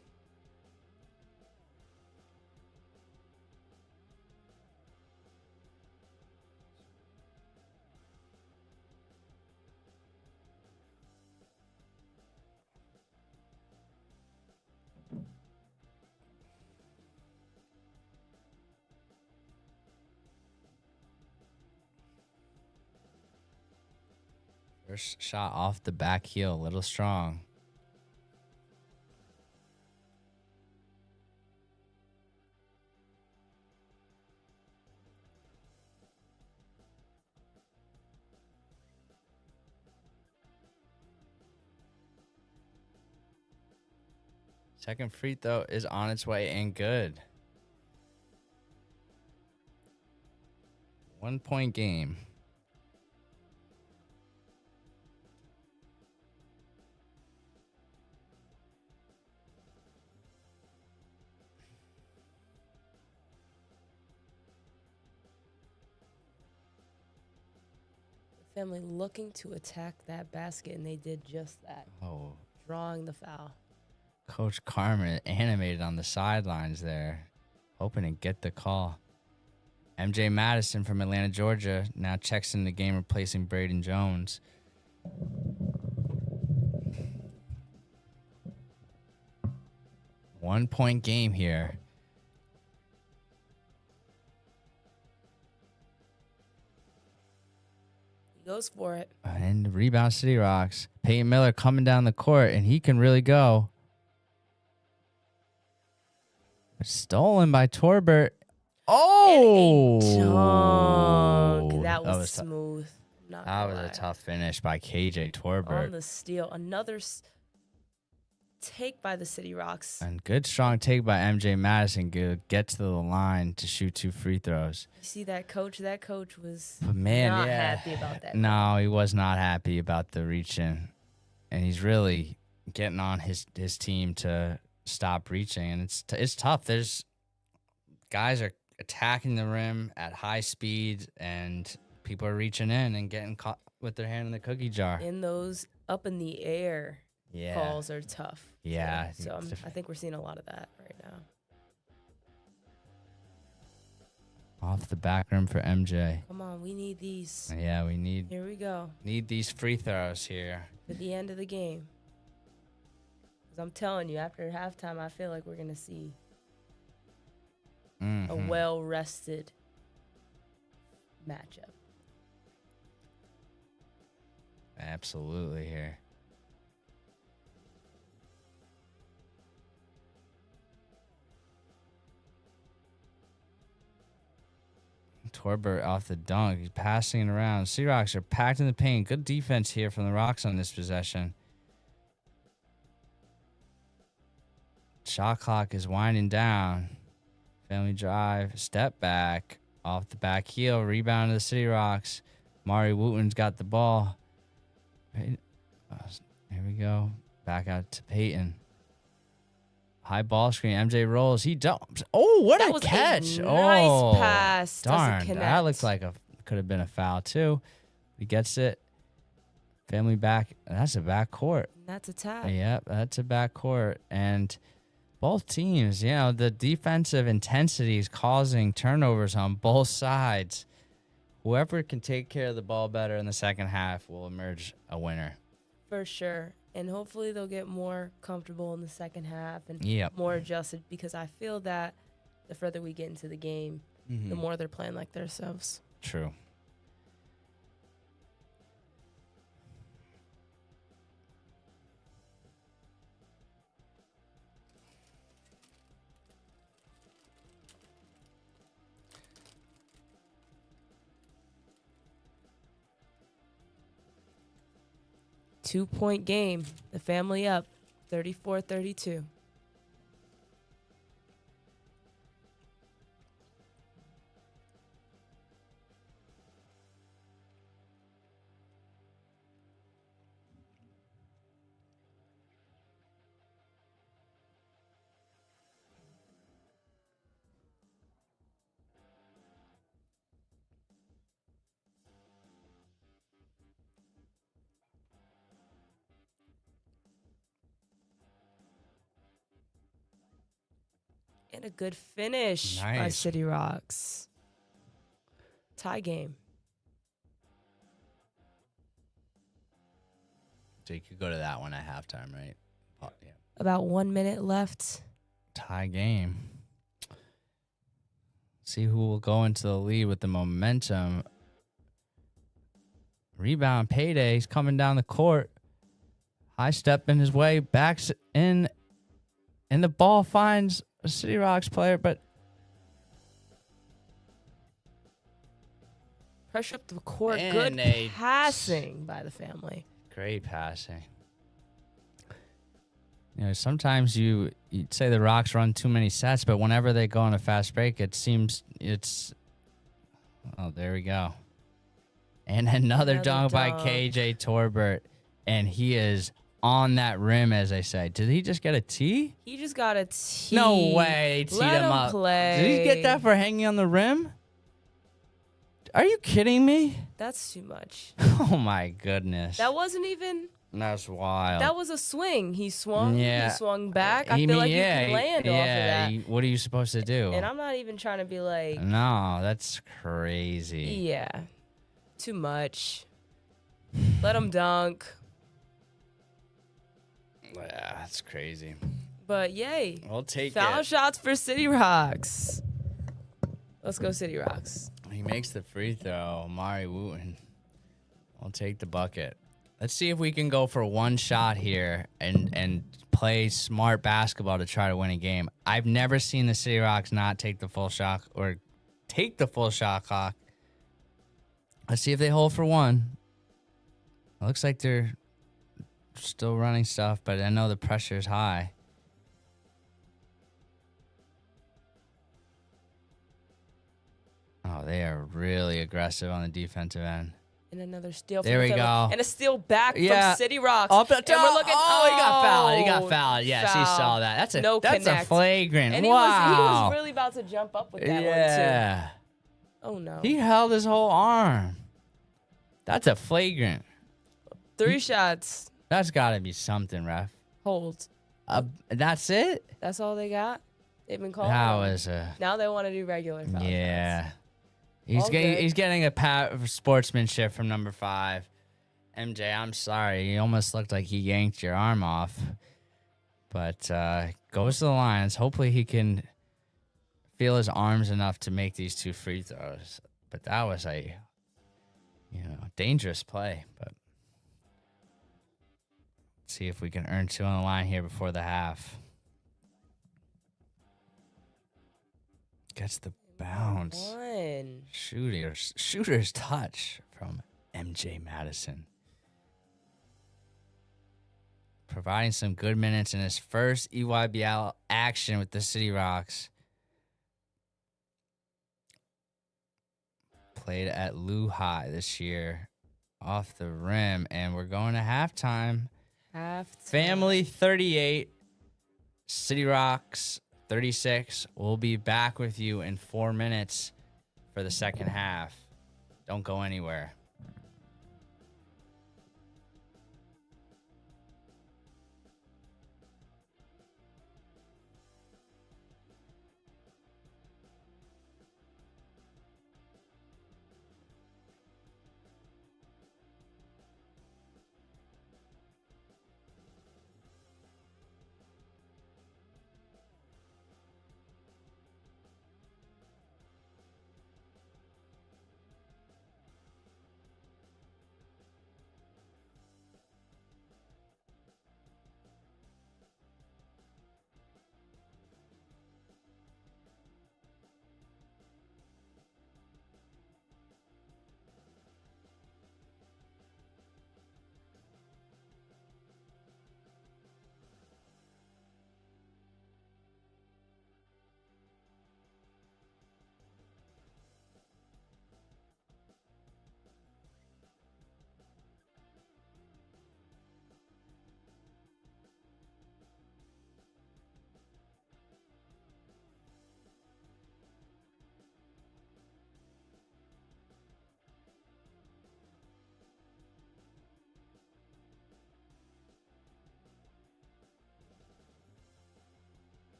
Speaker 1: First shot off the back heel, a little strong. Second free throw is on its way and good. 1-point game.
Speaker 2: Family looking to attack that basket, and they did just that.
Speaker 1: Oh,
Speaker 2: drawing the foul.
Speaker 1: Coach Carmen animated on the sidelines there, hoping to get the call. MJ Madison from Atlanta, Georgia, now checks in the game, replacing Braden Jones. One-point game here.
Speaker 2: Goes for it.
Speaker 1: And rebound City Rocks. Peyton Miller coming down the court, and he can really go. Stolen by Torbert. Oh!
Speaker 2: That was smooth.
Speaker 1: That was a tough finish by KJ Torbert.
Speaker 2: On the steal. Another take by the City Rocks.
Speaker 1: And good strong take by MJ Madison. Good get to the line to shoot 2 free throws.
Speaker 2: You see that coach? That coach was
Speaker 1: not
Speaker 2: happy about that.
Speaker 1: No, he was not happy about the reaching. And he's really getting on his team to stop reaching. And it's tough. There's guys are attacking the rim at high speed, and people are reaching in and getting caught with their hand in the cookie jar.
Speaker 2: In those up in the air calls are tough.
Speaker 1: Yeah.
Speaker 2: So I think we're seeing a lot of that right now.
Speaker 1: Off the back rim for MJ.
Speaker 2: Come on, we need these.
Speaker 1: Yeah, we need.
Speaker 2: Here we go.
Speaker 1: Need these free throws here.
Speaker 2: At the end of the game. Because I'm telling you, after halftime, I feel like we're going to see a well-rested matchup.
Speaker 1: Absolutely here. Torbert off the dunk. He's passing it around. Sea Rocks are packed in the paint. Good defense here from the Rocks on this possession. Shot clock is winding down. Family drive. Step back. Off the back heel. Rebound to the City Rocks. Imarhi Wooten's got the ball. Here we go. Back out to Peyton. High ball screen. MJ rolls. He dumps. Oh, what a catch.
Speaker 2: Nice pass.
Speaker 1: Darn. That looks like could have been a foul too. He gets it. Family back. That's a back court.
Speaker 2: That's a tap.
Speaker 1: Yep, that's a back court. And both teams, the defensive intensity is causing turnovers on both sides. Whoever can take care of the ball better in the second half will emerge a winner.
Speaker 2: For sure. And hopefully they'll get more comfortable in the second half and more adjusted, because I feel that the further we get into the game, the more they're playing like themselves.
Speaker 1: True.
Speaker 2: Two-point game. The family up 34-32. And a good finish by City Rocks. Tie game.
Speaker 1: So you could go to that one at halftime, right? Oh, yeah.
Speaker 2: About 1 minute left.
Speaker 1: Tie game. See who will go into the lead with the momentum. Rebound, Payday. He's coming down the court. High step in his way. Backs in. And the ball finds a City Rocks player, but
Speaker 2: pressure up the court.
Speaker 1: And
Speaker 2: good passing by the family.
Speaker 1: Great passing. You know, sometimes you'd say the Rocks run too many sets, but whenever they go on a fast break, it seems it's... Oh, there we go. And another dunk by KJ Torbert, and he is on that rim, as they say. Did he just get a tee?
Speaker 2: He just got a tee.
Speaker 1: No way. They teed him up.
Speaker 2: Play.
Speaker 1: Did he get that for hanging on the rim? Are you kidding me?
Speaker 2: That's too much.
Speaker 1: Oh, my goodness.
Speaker 2: That wasn't even...
Speaker 1: That's wild.
Speaker 2: That was a swing. He swung. Yeah. He swung back. I feel like you can land off of that.
Speaker 1: What are you supposed to do?
Speaker 2: And I'm not even trying to be like...
Speaker 1: No, that's crazy.
Speaker 2: Yeah. Too much. Let him dunk.
Speaker 1: Yeah, that's crazy.
Speaker 2: But yay.
Speaker 1: We'll take
Speaker 2: Foul shots for City Rocks. Let's go City Rocks.
Speaker 1: He makes the free throw. Imarhi Wooten. I'll take the bucket. Let's see if we can go for one shot here and play smart basketball to try to win a game. I've never seen the City Rocks not take the full shot or take the full shot clock. Let's see if they hold for one. It looks like they're still running stuff, but I know the pressure is high. Oh, they are really aggressive on the defensive end.
Speaker 2: And another steal.
Speaker 1: There we go.
Speaker 2: And a steal back from City Rocks.
Speaker 1: Up
Speaker 2: and we're looking.
Speaker 1: Oh, he got fouled. He got fouled. Yes, he saw that. That's a flagrant.
Speaker 2: And
Speaker 1: wow.
Speaker 2: He was really about to jump up with that one, too. Oh, no.
Speaker 1: He held his whole arm. That's a flagrant.
Speaker 2: 3 shots.
Speaker 1: That's got to be something, ref.
Speaker 2: Hold.
Speaker 1: That's it?
Speaker 2: That's all they got? They've been calling.
Speaker 1: That was
Speaker 2: now they want to do regular foul shots.
Speaker 1: He's getting a pat of sportsmanship from number 5. MJ, I'm sorry. He almost looked like he yanked your arm off. But goes to the Lions. Hopefully he can feel his arms enough to make these 2 free throws. But that was a dangerous play. But let's see if we can earn 2 on the line here before the half. Gets the bounce. Shooter's touch from MJ Madison. Providing some good minutes in his first EYBL action with the City Rocks. Played at Lou High this year. Off the rim. And we're going to halftime. Family 38. City Rocks 36. We'll be back with you in 4 minutes for the second half. Don't go anywhere.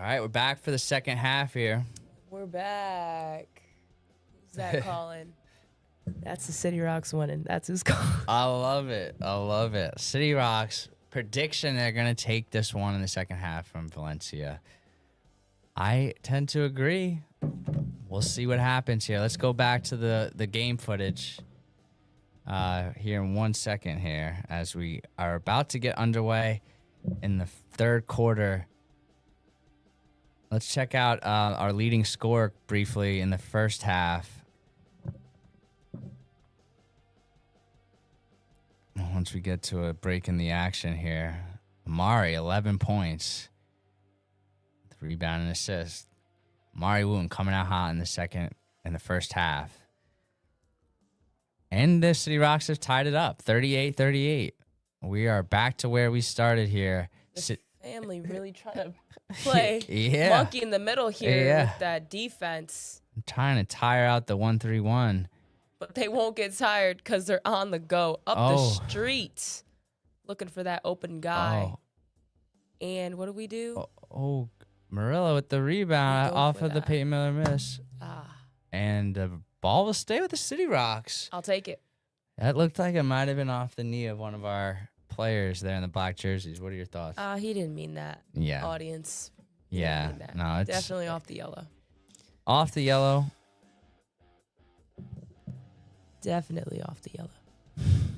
Speaker 1: right, we're back for the second half here.
Speaker 2: We're back. Who's that calling? That's the City Rocks winning. That's who's calling.
Speaker 1: I love it. I love it. City Rocks prediction: they're gonna take this one in the second half from Valencia. I tend to agree. We'll see what happens here. Let's go back to the game footage here in 1 second here as we are about to get underway in the third quarter. Let's check out our leading scorer briefly in the first half. Once we get to a break in the action here, Imarhi, 11 points. Rebound and assist. Imarhi Wooten coming out hot in the first half. And the City Rocks have tied it up, 38-38. We are back to where we started here.
Speaker 2: The family really trying to play monkey in the middle here with that defense.
Speaker 1: I'm trying to tire out the 1-3-1.
Speaker 2: But they won't get tired because they're on the go up the street looking for that open guy. And what do we do?
Speaker 1: Morillo with the rebound off of the Peyton Miller miss. And the ball will stay with the City Rocks.
Speaker 2: I'll take it.
Speaker 1: That looked like it might have been off the knee of one of our players there in the black jerseys. What are your thoughts?
Speaker 2: He didn't mean that.
Speaker 1: Yeah.
Speaker 2: Audience.
Speaker 1: Yeah. No, it's
Speaker 2: definitely off the yellow.
Speaker 1: Off the yellow.
Speaker 2: Definitely off the yellow.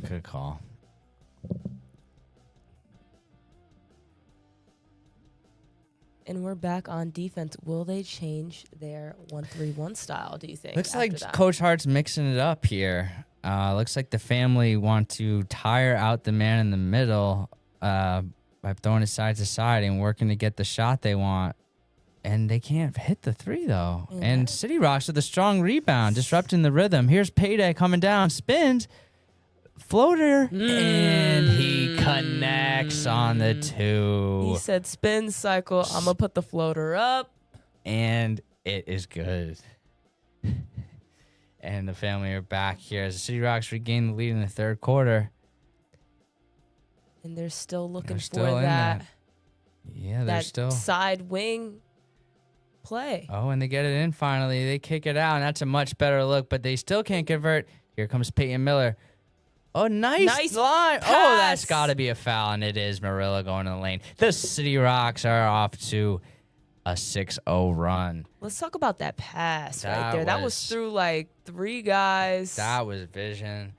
Speaker 1: Good call.
Speaker 2: And we're back on defense. Will they change their 1-3-1 style, do you think?
Speaker 1: Looks like Coach Hart's mixing it up here. Looks like the family want to tire out the man in the middle by throwing it side to side and working to get the shot they want. And they can't hit the three, though. Yeah. And City Rocks with a strong rebound, disrupting the rhythm. Here's Payday coming down, spins, floater, and he connects on the two.
Speaker 2: He said spin cycle. I'm going to put the floater up.
Speaker 1: And it is good. And the family are back here as the City Rocks regain the lead in the third quarter.
Speaker 2: And they're still looking for that.
Speaker 1: Yeah, they're still
Speaker 2: side wing play.
Speaker 1: Oh, and they get it in finally. They kick it out, and that's a much better look, but they still can't convert. Here comes Peyton Miller. Oh, nice line.
Speaker 2: Pass.
Speaker 1: Oh, that's got to be a foul, and it is Morillo going to the lane. The City Rocks are off to a 6-0 run.
Speaker 2: Let's talk about that pass right there. That was through like three guys.
Speaker 1: That was vision.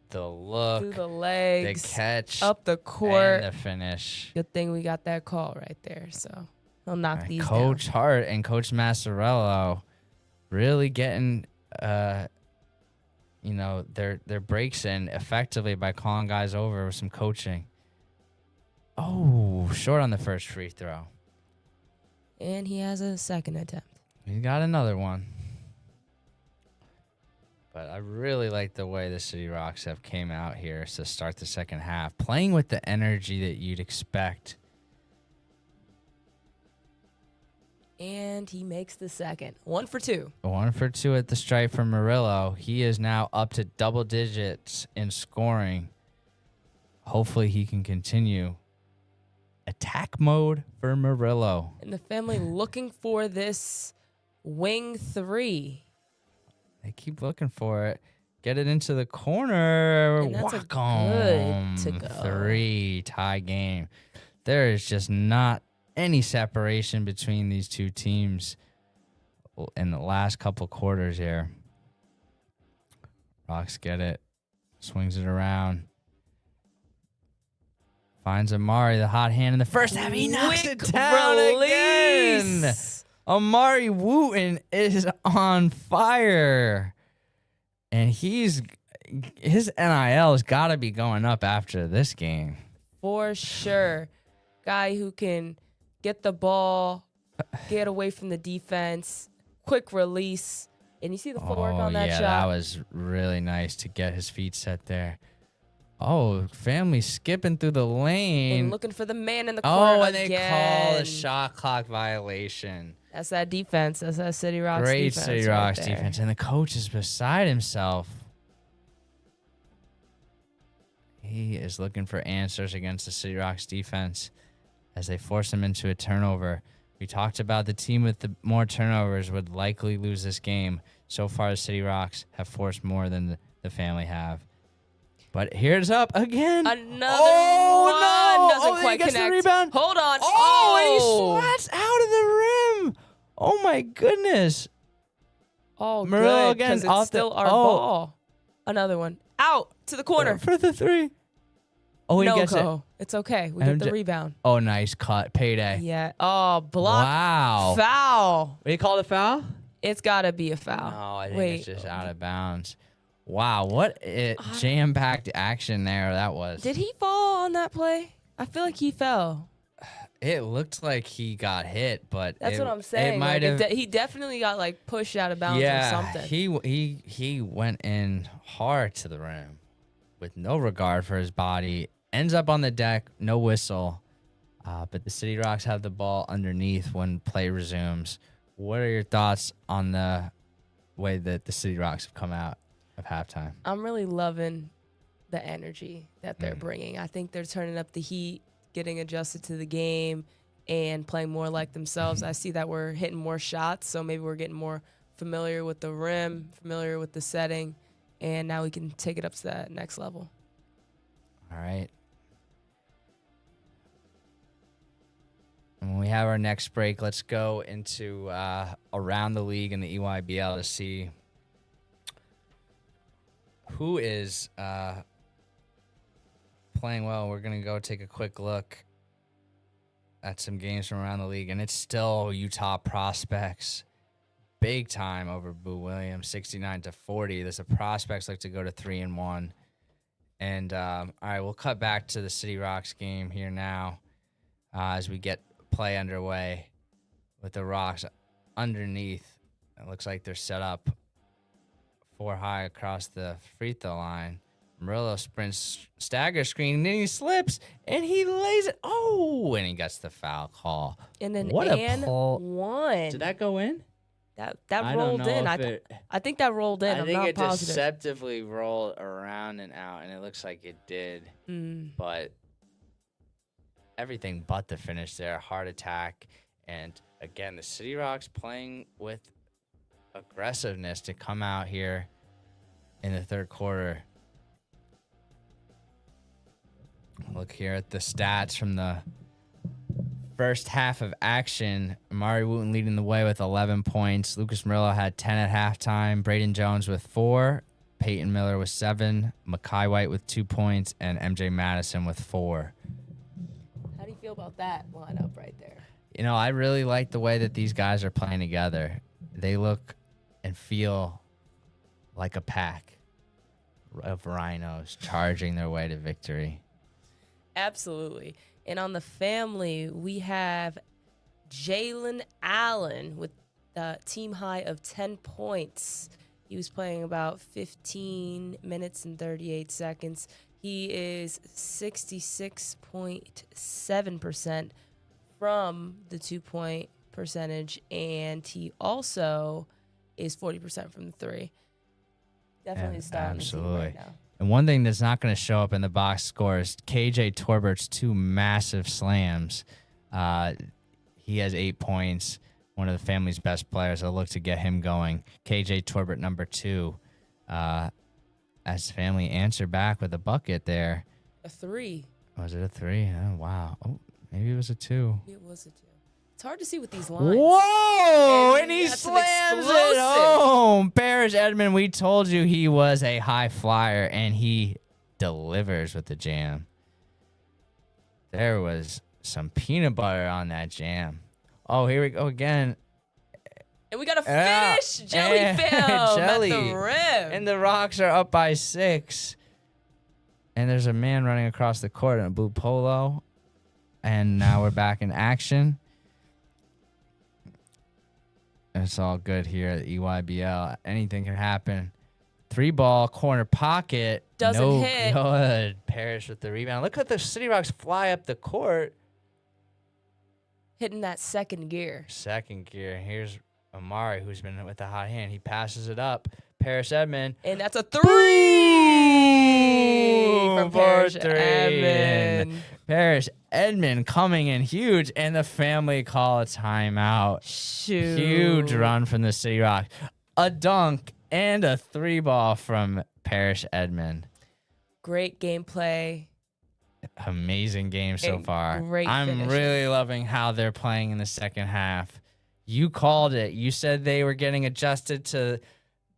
Speaker 1: The look.
Speaker 2: Through the legs.
Speaker 1: The catch.
Speaker 2: Up the court.
Speaker 1: And the finish.
Speaker 2: Good thing we got that call right there, so he'll knock these
Speaker 1: Coach
Speaker 2: down.
Speaker 1: Hart and Coach Massarello really getting, their breaks in effectively by calling guys over with some coaching. Oh, short on the first free throw.
Speaker 2: And he has a second attempt.
Speaker 1: He got another one. But I really like the way the City Rocks have came out here to start the second half, playing with the energy that you'd expect.
Speaker 2: And he makes the second. 1 for 2.
Speaker 1: 1 for 2 at the stripe from Morillo. He is now up to double digits in scoring. Hopefully he can continue. Attack mode for Morillo.
Speaker 2: And the family looking for this wing 3.
Speaker 1: They keep looking for it. Get it into the corner.
Speaker 2: And that's
Speaker 1: Walk on.
Speaker 2: Good to go.
Speaker 1: 3 tie game. There is just not any separation between these two teams in the last couple quarters here. Rocks get it. Swings it around. Finds Imarhi, the hot hand in the first half. He knocks it down again. Imarhi Wooten is on fire. And his NIL has got to be going up after this game.
Speaker 2: For sure. Guy who can get the ball, get away from the defense, quick release. And you see the footwork on that shot?
Speaker 1: Yeah, that was really nice to get his feet set there. Oh, family skipping through the lane.
Speaker 2: And looking for the man in the corner.
Speaker 1: Oh, and they call a shot clock violation.
Speaker 2: That's that defense. That's that City Rocks
Speaker 1: defense.
Speaker 2: Great
Speaker 1: City Rocks defense. And the coach is beside himself. He is looking for answers against the City Rocks defense as they force him into a turnover. We talked about the team with the more turnovers would likely lose this game. So far, the City Rocks have forced more than the family have. But here's up again.
Speaker 2: Another one. Doesn't quite
Speaker 1: he gets
Speaker 2: connect.
Speaker 1: the rebound.
Speaker 2: Hold on.
Speaker 1: And he slats out of the rim. Oh, my goodness.
Speaker 2: Oh,
Speaker 1: Morillo
Speaker 2: good,
Speaker 1: again.
Speaker 2: it's still our ball. Another one. Out to the corner.
Speaker 1: For the three. Oh, he gets it.
Speaker 2: It's okay. We get the rebound.
Speaker 1: Oh, nice cut. Payday.
Speaker 2: Yeah. Oh, block.
Speaker 1: Wow.
Speaker 2: Foul.
Speaker 1: What do you call it, a foul?
Speaker 2: It's got to be a foul.
Speaker 1: No, I think it's just out of bounds. Wow, what jam-packed action there that was.
Speaker 2: Did he fall on that play? I feel like he fell.
Speaker 1: It looked like he got hit, but
Speaker 2: that's what I'm saying.
Speaker 1: It might have.
Speaker 2: He definitely got like pushed out of bounds or something.
Speaker 1: He went in hard to the rim with no regard for his body. Ends up on the deck, no whistle. But the City Rocks have the ball underneath when play resumes. What are your thoughts on the way that the City Rocks have come out of halftime?
Speaker 2: I'm really loving the energy that they're bringing. I think they're turning up the heat, getting adjusted to the game, and playing more like themselves. I see that we're hitting more shots, so maybe we're getting more familiar with the rim, familiar with the setting, and now we can take it up to that next level.
Speaker 1: All right. And when we have our next break, let's go into around the league in the EYBL to see who is playing well. We're going to go take a quick look at some games from around the league, and it's still Utah prospects big time over Boo Williams, 69-40. The prospects look to go to 3-1. And all right, we'll cut back to the City Rocks game here now as we get play underway with the Rocks underneath. It looks like they're set up 4 high across the free throw line. Morillo sprints, stagger screen, and then he slips, and he lays it. Oh, and he gets the foul call.
Speaker 2: And then
Speaker 1: what a pull.
Speaker 2: one.
Speaker 1: Did that go in?
Speaker 2: That rolled in. I think that rolled in. I'm not positive.
Speaker 1: I think it deceptively rolled around and out, and it looks like it did. But everything but the finish there. Hard attack. And, again, the City Rocks playing with aggressiveness to come out here in the third quarter. Look here at the stats from the first half of action. Imarhi Wooten leading the way with 11 points. Lucas Morillo had 10 at halftime. Braden Jones with 4. Peyton Miller with 7. Makai White with 2 points. And MJ Madison with 4.
Speaker 2: How do you feel about that lineup right there?
Speaker 1: You know, I really like the way that these guys are playing together. They look and feel like a pack of rhinos charging their way to victory.
Speaker 2: Absolutely. And on the family, we have Jalen Allen with the team high of 10 points. He was playing about 15 minutes and 38 seconds. He is 66.7% from the 2-point percentage, and he also is 40% from the 3. Definitely starting the team right now.
Speaker 1: And one thing that's not going to show up in the box score is KJ Torbert's 2 massive slams. He has 8 points. One of the family's best players. I'll look to get him going. KJ Torbert, number 2. As family answered back with a bucket there.
Speaker 2: A 3.
Speaker 1: Was it a 3? Oh, wow. Oh, maybe it was a 2.
Speaker 2: It was a 2. It's hard to see with these lines.
Speaker 1: Whoa! And he slams it home. Parrish Edmond, we told you he was a high flyer, and he delivers with the jam. There was some peanut butter on that jam. Oh, here we go again.
Speaker 2: And we got to finish jelly film
Speaker 1: jelly.
Speaker 2: at the rim.
Speaker 1: And the Rocks are up by 6. And there's a man running across the court in a blue polo. And now we're back in action. It's all good here at EYBL. Anything can happen. 3-ball corner pocket.
Speaker 2: Doesn't hit.
Speaker 1: Good. Parrish with the rebound. Look at the City Rocks fly up the court.
Speaker 2: Hitting that second gear.
Speaker 1: Second gear. Here's Imarhi, who's been with the hot hand. He passes it up. Parrish Edmond.
Speaker 2: And that's a 3 from Parrish Edmond.
Speaker 1: Parrish Edmond coming in huge, and the family call a timeout.
Speaker 2: Shoot.
Speaker 1: Huge run from the City Rock. A dunk and a 3-ball from Parrish Edmond.
Speaker 2: Great gameplay.
Speaker 1: Amazing game so far.
Speaker 2: Great
Speaker 1: I'm
Speaker 2: finishing.
Speaker 1: really loving how they're playing in the second half. You called it. You said they were getting adjusted to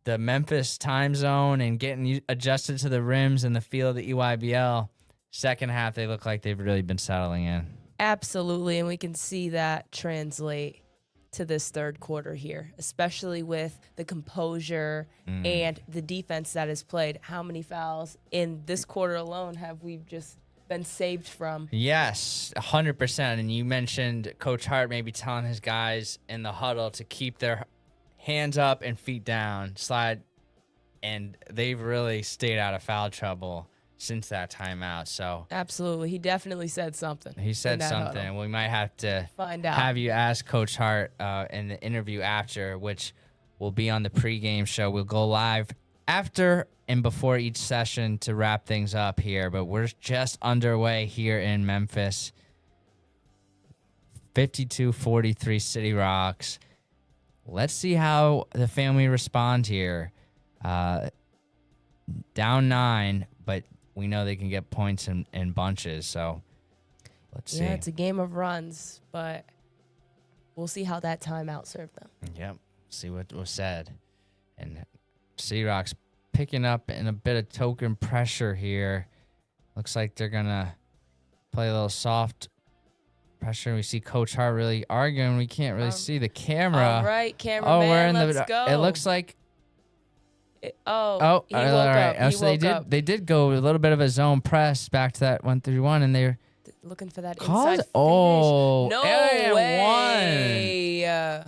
Speaker 1: the Memphis time zone and getting adjusted to the rims and the feel of the EYBL. Second half, they look like they've really been settling in.
Speaker 2: Absolutely, and we can see that translate to this third quarter here, especially with the composure and the defense that is played. How many fouls in this quarter alone have we just been saved from?
Speaker 1: Yes, 100%. And you mentioned Coach Hart maybe telling his guys in the huddle to keep their hands up and feet down, slide, and they've really stayed out of foul trouble since that timeout. So
Speaker 2: Absolutely, he definitely said something.
Speaker 1: he said something.
Speaker 2: Huddle.
Speaker 1: We might have to
Speaker 2: Find out.
Speaker 1: have you ask Coach Hart in the interview after, which will be on the pregame show. We'll go live after and before each session to wrap things up here, but we're just underway here in Memphis. 52-43 City Rocks. Let's see how the family respond here. Down 9, but we know they can get points in bunches, so let's see.
Speaker 2: Yeah, it's a game of runs, but we'll see how that timeout served them.
Speaker 1: Yep, see what was said. And City Rocks picking up in a bit of token pressure here. Looks like they're going to play a little soft pressure. We see Coach Hart really arguing. We can't really see the camera.
Speaker 2: All right, cameraman, let's go.
Speaker 1: It looks like
Speaker 2: he woke
Speaker 1: all right.
Speaker 2: up.
Speaker 1: So they did go a little bit of a zone press back to that 1-3-1, and they're
Speaker 2: looking for that
Speaker 1: called.
Speaker 2: inside finish.
Speaker 1: Oh,
Speaker 2: No
Speaker 1: and
Speaker 2: way.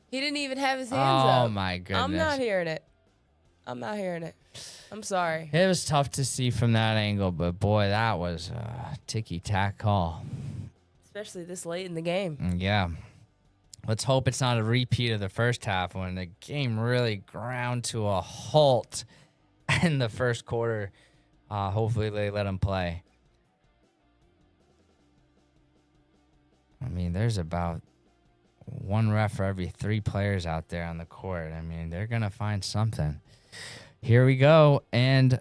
Speaker 2: He didn't even have his hands up.
Speaker 1: Oh my goodness.
Speaker 2: I'm not hearing it. I'm sorry.
Speaker 1: It was tough to see from that angle, but boy, that was a ticky-tack call.
Speaker 2: Especially this late in the game.
Speaker 1: Yeah. Let's hope it's not a repeat of the first half when the game really ground to a halt in the first quarter. Hopefully they let them play. I mean, there's about one ref for every 3 players out there on the court. I mean, they're going to find something. Here we go, and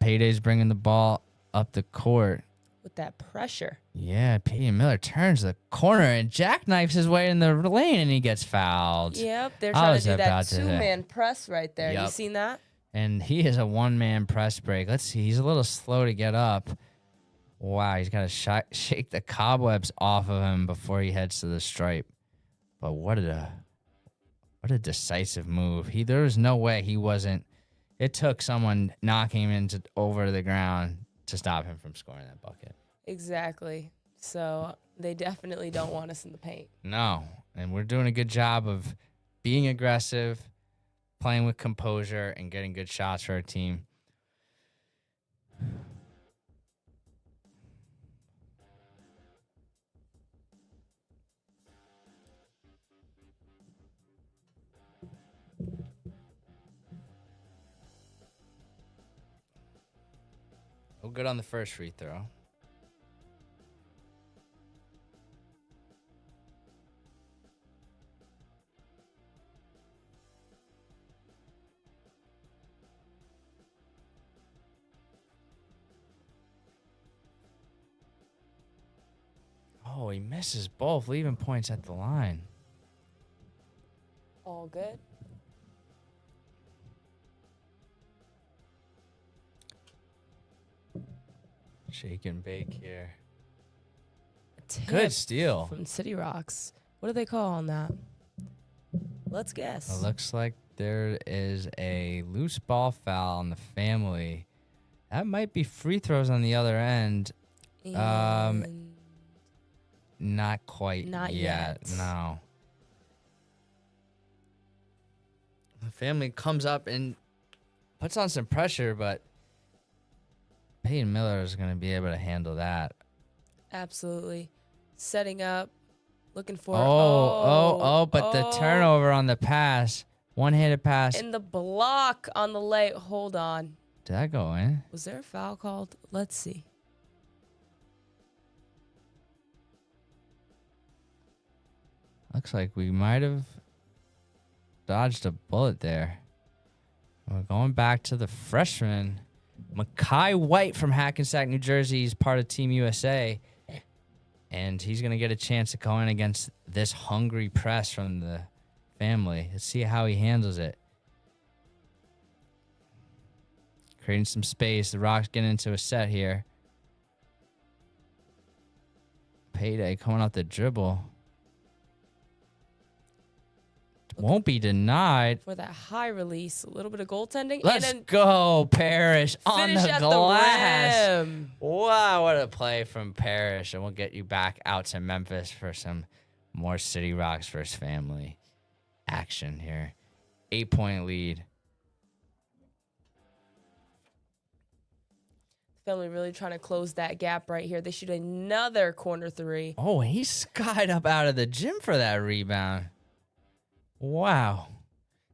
Speaker 1: Payday's bringing the ball up the court.
Speaker 2: With that pressure.
Speaker 1: Yeah, Peyton Miller turns the corner and jackknifes his way in the lane, and he gets fouled.
Speaker 2: Yep, they're trying to do that
Speaker 1: to
Speaker 2: two-man press right there.
Speaker 1: Yep.
Speaker 2: You seen that?
Speaker 1: And he is a one-man press break. Let's see. He's a little slow to get up. Wow, he's got to shake the cobwebs off of him before he heads to the stripe. But what a decisive move. There was no way he wasn't. It took someone knocking him over the ground to stop him from scoring that bucket.
Speaker 2: Exactly. So they definitely don't want us in the paint.
Speaker 1: No, and we're doing a good job of being aggressive, playing with composure, and getting good shots for our team. Oh, good on the first free throw. Oh, he misses both, leaving points at the line.
Speaker 2: All good.
Speaker 1: Shake and bake here.
Speaker 2: Tip
Speaker 1: Good steal.
Speaker 2: from City Rocks. What do they call on that? Let's guess.
Speaker 1: It looks like there is a loose ball foul on the family. That might be free throws on the other end.
Speaker 2: And
Speaker 1: Not quite
Speaker 2: Not
Speaker 1: yet.
Speaker 2: yet.
Speaker 1: No. The family comes up and puts on some pressure, but Peyton Miller is going to be able to handle that.
Speaker 2: absolutely. Setting up, looking for
Speaker 1: But the turnover on the pass, one-handed pass.
Speaker 2: and the block on the late. Hold on.
Speaker 1: Did that go in?
Speaker 2: Was there a foul called? Let's see.
Speaker 1: Looks like we might have dodged a bullet there. We're going back to the freshman, Imarhi White from Hackensack, New Jersey. He's part of Team USA. And he's going to get a chance to go in against this hungry press from the family. Let's see how he handles it. Creating some space. The Rocks getting into a set here. Payday coming off the dribble. Won't be denied.
Speaker 2: For that high release, a little bit of goaltending.
Speaker 1: Let's
Speaker 2: and then
Speaker 1: go, Parrish on the
Speaker 2: at
Speaker 1: glass.
Speaker 2: The rim.
Speaker 1: Wow, what a play from Parrish. And we'll get you back out to Memphis for some more City Rocks versus family action here. 8-point lead.
Speaker 2: Family really trying to close that gap right here. They shoot another corner three.
Speaker 1: Oh, and he skied up out of the gym for that rebound. Wow.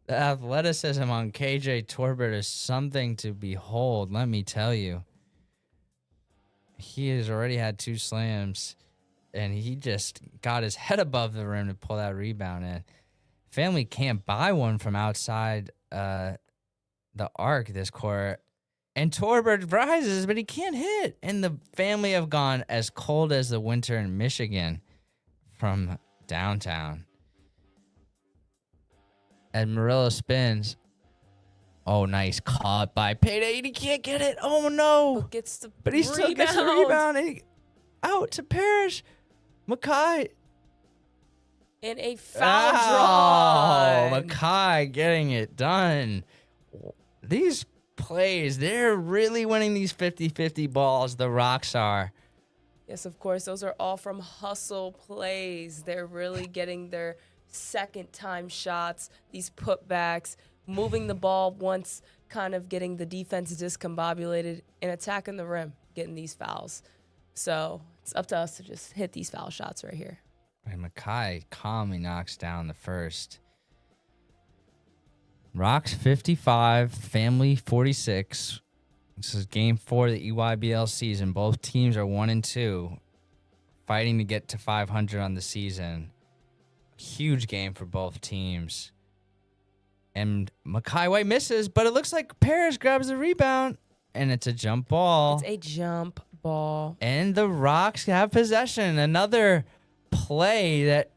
Speaker 1: The athleticism on KJ Torbert is something to behold, let me tell you. He has already had 2 slams, and he just got his head above the rim to pull that rebound in. Family can't buy one from outside the arc this quarter. And Torbert rises, but he can't hit. And the family have gone as cold as the winter in Michigan from downtown. And Morillo spins. Oh, nice caught by Payday. And he can't get it. Oh, no.
Speaker 2: But
Speaker 1: he still gets the rebound. And out to Parrish. Imarhi.
Speaker 2: In a foul draw.
Speaker 1: Oh, Imarhi getting it done. These plays, they're really winning these 50-50 balls. The Rocks are.
Speaker 2: Yes, of course. Those are all from hustle plays. They're really getting their second time shots, these putbacks, moving the ball once, kind of getting the defense discombobulated and attacking the rim, getting these fouls. So it's up to us to just hit these foul shots right here.
Speaker 1: And Imarhi calmly knocks down the first. Rocks 55, family 46. This is game 4 of the EYBL season. Both teams are 1-2, fighting to get to 500 on the season. Huge game for both teams. And Imarhi White misses, but it looks like Parrish grabs the rebound, and it's a jump ball.
Speaker 2: It's a jump ball.
Speaker 1: And the Rocks have possession. Another play that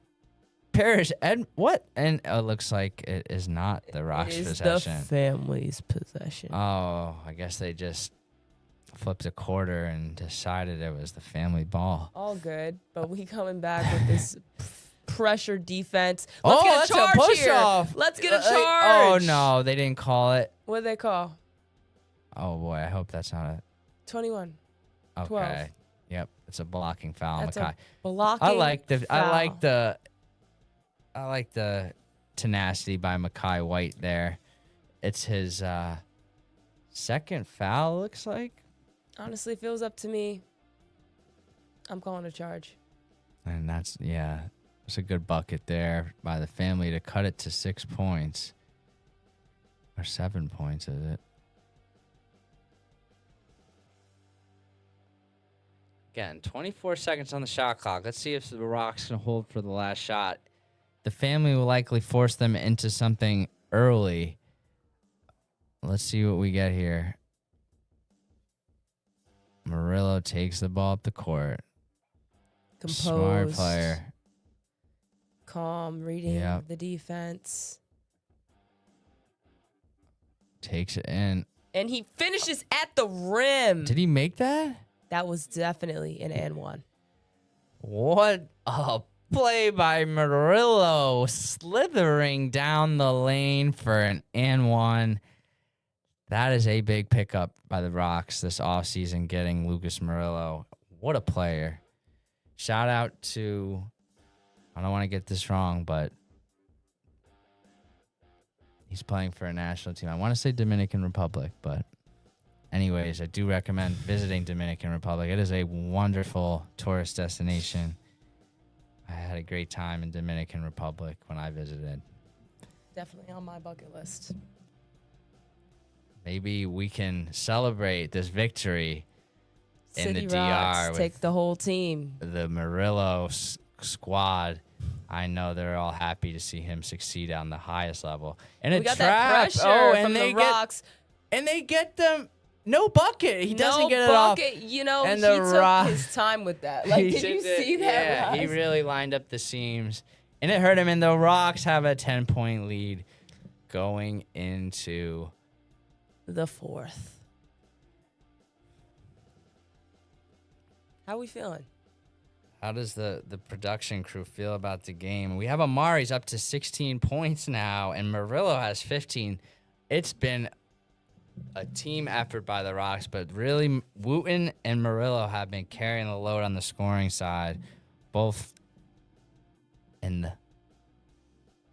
Speaker 1: Parrish what? And it looks like it is not the Rocks' possession.
Speaker 2: The family's possession.
Speaker 1: Oh, I guess they just flipped a quarter and decided it was the family ball.
Speaker 2: All good, but we coming back with this pressure defense.
Speaker 1: Let's get a charge push
Speaker 2: here.
Speaker 1: Off.
Speaker 2: Let's get a charge.
Speaker 1: Oh no, they didn't call it.
Speaker 2: What did they call?
Speaker 1: Oh boy, I hope that's not a
Speaker 2: 21.
Speaker 1: Okay.
Speaker 2: 12.
Speaker 1: Yep, it's a blocking foul.
Speaker 2: That's
Speaker 1: Imarhi.
Speaker 2: a blocking
Speaker 1: I like the tenacity by Imarhi White there. It's his second foul, looks like.
Speaker 2: Honestly, if it was up to me, I'm calling a charge.
Speaker 1: And that's, it's a good bucket there by the family to cut it to 6 points. Or 7 points, is it? Again, 24 seconds on the shot clock. Let's see if the Rocks can hold for the last shot. The family will likely force them into something early. Let's see what we get here. Morillo takes the ball up the court.
Speaker 2: Composed.
Speaker 1: Smart player.
Speaker 2: Calm, reading the defense.
Speaker 1: Takes it in.
Speaker 2: And he finishes at the rim.
Speaker 1: Did he make that?
Speaker 2: That was definitely an and one.
Speaker 1: What a play by Morillo, slithering down the lane for an and one. That is a big pickup by the Rocks this offseason, getting Lucas Morillo. What a player. Shout out to, I don't want to get this wrong, but he's playing for a national team. I want to say Dominican Republic, but anyways, I do recommend visiting Dominican Republic. It is a wonderful tourist destination. I had a great time in Dominican Republic when I visited.
Speaker 2: Definitely on my bucket list.
Speaker 1: Maybe we can celebrate this victory in the
Speaker 2: City
Speaker 1: DR
Speaker 2: Rocks
Speaker 1: with
Speaker 2: take the whole team.
Speaker 1: the Morillo squad. I know they're all happy to see him succeed on the highest level. And
Speaker 2: we
Speaker 1: a
Speaker 2: got
Speaker 1: trap.
Speaker 2: that pressure from the Rocks.
Speaker 1: And they get them no bucket. He doesn't get
Speaker 2: it
Speaker 1: off.
Speaker 2: You know,
Speaker 1: and
Speaker 2: he took his time with that. Like, did you see that?
Speaker 1: Yeah,
Speaker 2: Rise?
Speaker 1: He really lined up the seams. And it hurt him. And the Rocks have a 10-point lead going into
Speaker 2: the fourth. How are we feeling?
Speaker 1: How does the production crew feel about the game? We have Imarhi's up to 16 points now, and Morillo has 15. It's been a team effort by the Rocks, but really Wooten and Morillo have been carrying the load on the scoring side, both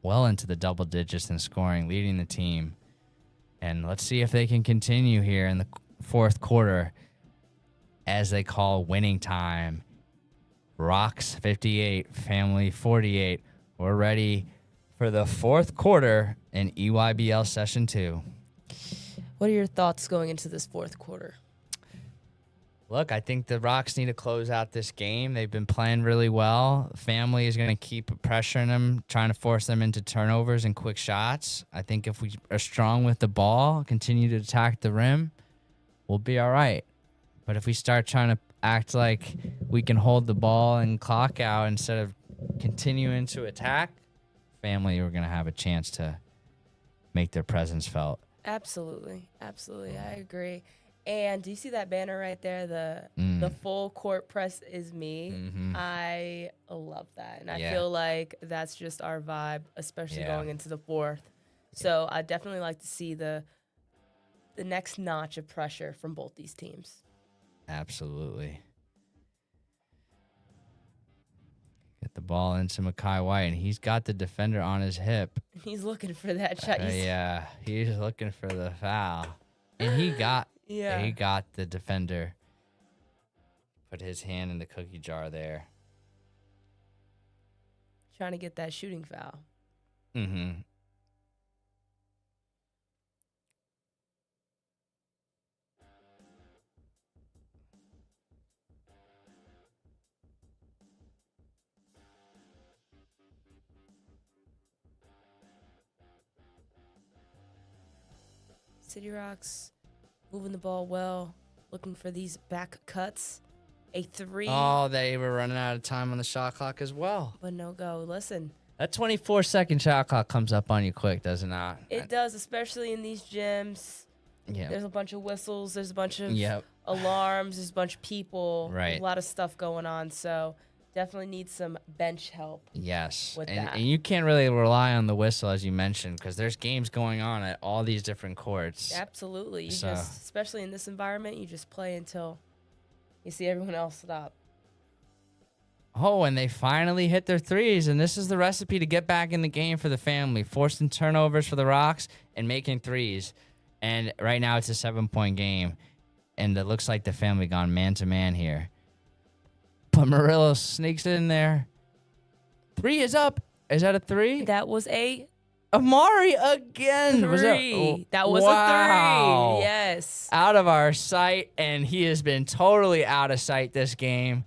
Speaker 1: well into the double digits in scoring, leading the team. And let's see if they can continue here in the fourth quarter, as they call winning time. Rocks 58, Family 48. We're ready for the fourth quarter in EYBL Session 2.
Speaker 2: What are your thoughts going into this fourth quarter?
Speaker 1: Look, I think the Rocks need to close out this game. They've been playing really well. Family is going to keep pressuring them, trying to force them into turnovers and quick shots. I think if we are strong with the ball, continue to attack the rim, we'll be all right. But if we start trying to act like we can hold the ball and clock out instead of continuing to attack, Family are going to have a chance to make their presence felt.
Speaker 2: Absolutely. I agree. And do you see that banner right there? The full court press is me.
Speaker 1: Mm-hmm.
Speaker 2: I love that. And I feel like that's just our vibe, especially going into the fourth. So I definitely like to see the next notch of pressure from both these teams.
Speaker 1: Absolutely. Get the ball into Mekhi White, and he's got the defender on his hip.
Speaker 2: He's looking for that shot.
Speaker 1: He's looking for the foul. And he got the defender. Put his hand in the cookie jar there.
Speaker 2: Trying to get that shooting foul.
Speaker 1: Mm-hmm.
Speaker 2: City Rocks moving the ball well, looking for these back cuts. A three.
Speaker 1: Oh, they were running out of time on the shot clock as well.
Speaker 2: But no go. Listen.
Speaker 1: That 24-second shot clock comes up on you quick, does it not?
Speaker 2: It does, especially in these gyms.
Speaker 1: Yeah.
Speaker 2: There's a bunch of whistles. There's a bunch of
Speaker 1: Yep.
Speaker 2: alarms. There's a bunch of people.
Speaker 1: Right.
Speaker 2: A lot of stuff going on. So definitely need some bench help.
Speaker 1: Yes.
Speaker 2: With that.
Speaker 1: And you can't really rely on the whistle, as you mentioned, because there's games going on at all these different courts.
Speaker 2: Absolutely. You just, especially in this environment, you just play until you see everyone else stop.
Speaker 1: Oh, and they finally hit their threes, and this is the recipe to get back in the game for the Family. Forcing turnovers for the Rocks and making threes. And right now it's a 7-point game, and it looks like the Family gone man-to-man here. But Morillo sneaks in there. Three is up. Is that a three?
Speaker 2: That was a
Speaker 1: Imarhi again.
Speaker 2: Three. That was a three. Yes.
Speaker 1: Out of our sight, and he has been totally out of sight this game.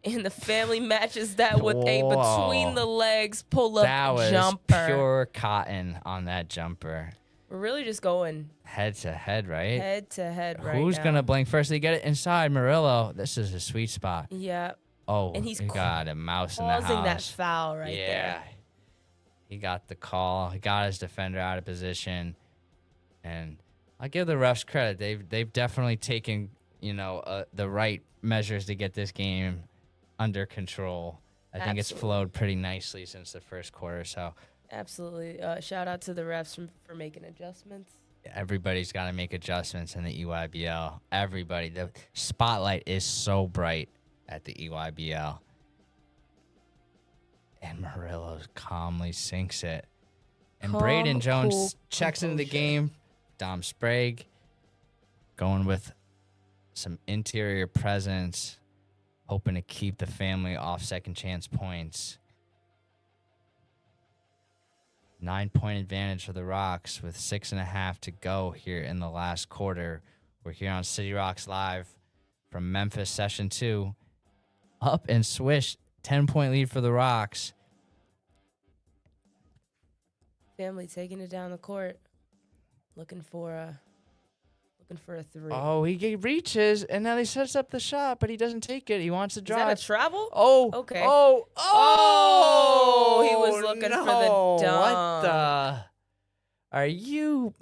Speaker 2: And the Family matches that with a between the legs pull-up jumper.
Speaker 1: That was pure cotton on that jumper.
Speaker 2: We're really just going
Speaker 1: head to head, right?
Speaker 2: Head to head right
Speaker 1: Who's
Speaker 2: now.
Speaker 1: going to blink first? They get it inside. Murillo. This is a sweet spot.
Speaker 2: Yeah.
Speaker 1: Oh,
Speaker 2: and he's
Speaker 1: got a mouse in the house.
Speaker 2: Causing that foul right there.
Speaker 1: Yeah. He got the call. He got his defender out of position. And I'll give the refs credit. They've definitely taken, the right measures to get this game under control. I think it's flowed pretty nicely since the first quarter. So
Speaker 2: absolutely. Shout out to the refs for making adjustments.
Speaker 1: Everybody's got to make adjustments in the EYBL. Everybody. The spotlight is so bright at the EYBL. And Morillo calmly sinks it. And Braden Jones checks into the game. Dom Sprague going with some interior presence, hoping to keep the Family off second chance points. 9-point advantage for the Rocks with 6.5 to go here in the last quarter. We're here on City Rocks Live from Memphis Session 2. Up and swish, 10-point lead for the Rocks.
Speaker 2: Family taking it down the court, looking for a 3.
Speaker 1: Oh, he reaches, and now he sets up the shot, but he doesn't take it. He wants to drive.
Speaker 2: Is that a travel?
Speaker 1: Oh,
Speaker 2: okay.
Speaker 1: Oh,
Speaker 2: he was looking
Speaker 1: no.
Speaker 2: for the dunk.
Speaker 1: What the? Are you?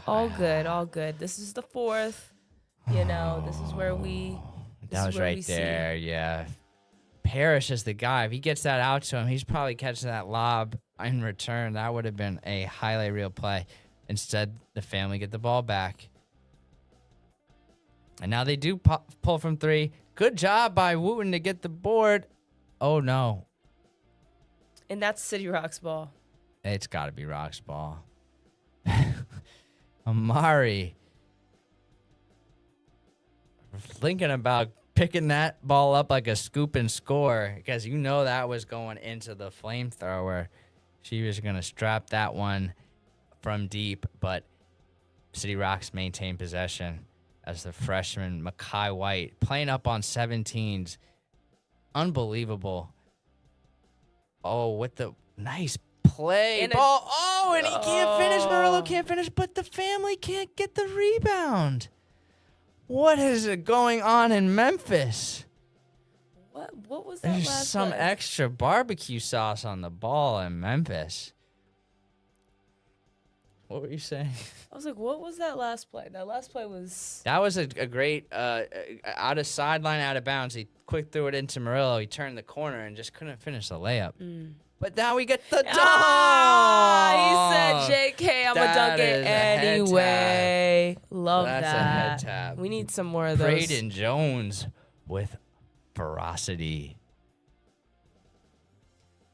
Speaker 2: All good. This is the 4th. This is where we.
Speaker 1: That was right there. Yeah. Parrish is the guy. If he gets that out to him, he's probably catching that lob in return. That would have been a highlight reel play. Instead, the family get the ball back. And now they do pull from 3. Good job by Wooten to get the board. Oh, no.
Speaker 2: And that's City Rock's ball.
Speaker 1: It's got to be Rock's ball. Imarhi. Thinking about picking that ball up like a scoop and score, because that was going into the flamethrower. She was going to strap that one from deep, but City Rocks maintain possession as the freshman Mekhi White playing up on 17s. Unbelievable. Oh, with the nice play. And ball. And he can't finish. Morillo can't finish, but the family can't get the rebound. What is going on in Memphis?
Speaker 2: What was that?
Speaker 1: There's some extra barbecue sauce on the ball in Memphis. What were you saying?
Speaker 2: I was like, what was that last play? That last play was...
Speaker 1: That was a great, out of sideline, out of bounds. He quick threw it into Morillo. He turned the corner and just couldn't finish the layup. But now we get the dunk.
Speaker 2: He said, JK, I'm going to dunk it anyway. Love that.
Speaker 1: That's a head tap.
Speaker 2: We need some more of those.
Speaker 1: Braden Jones with ferocity.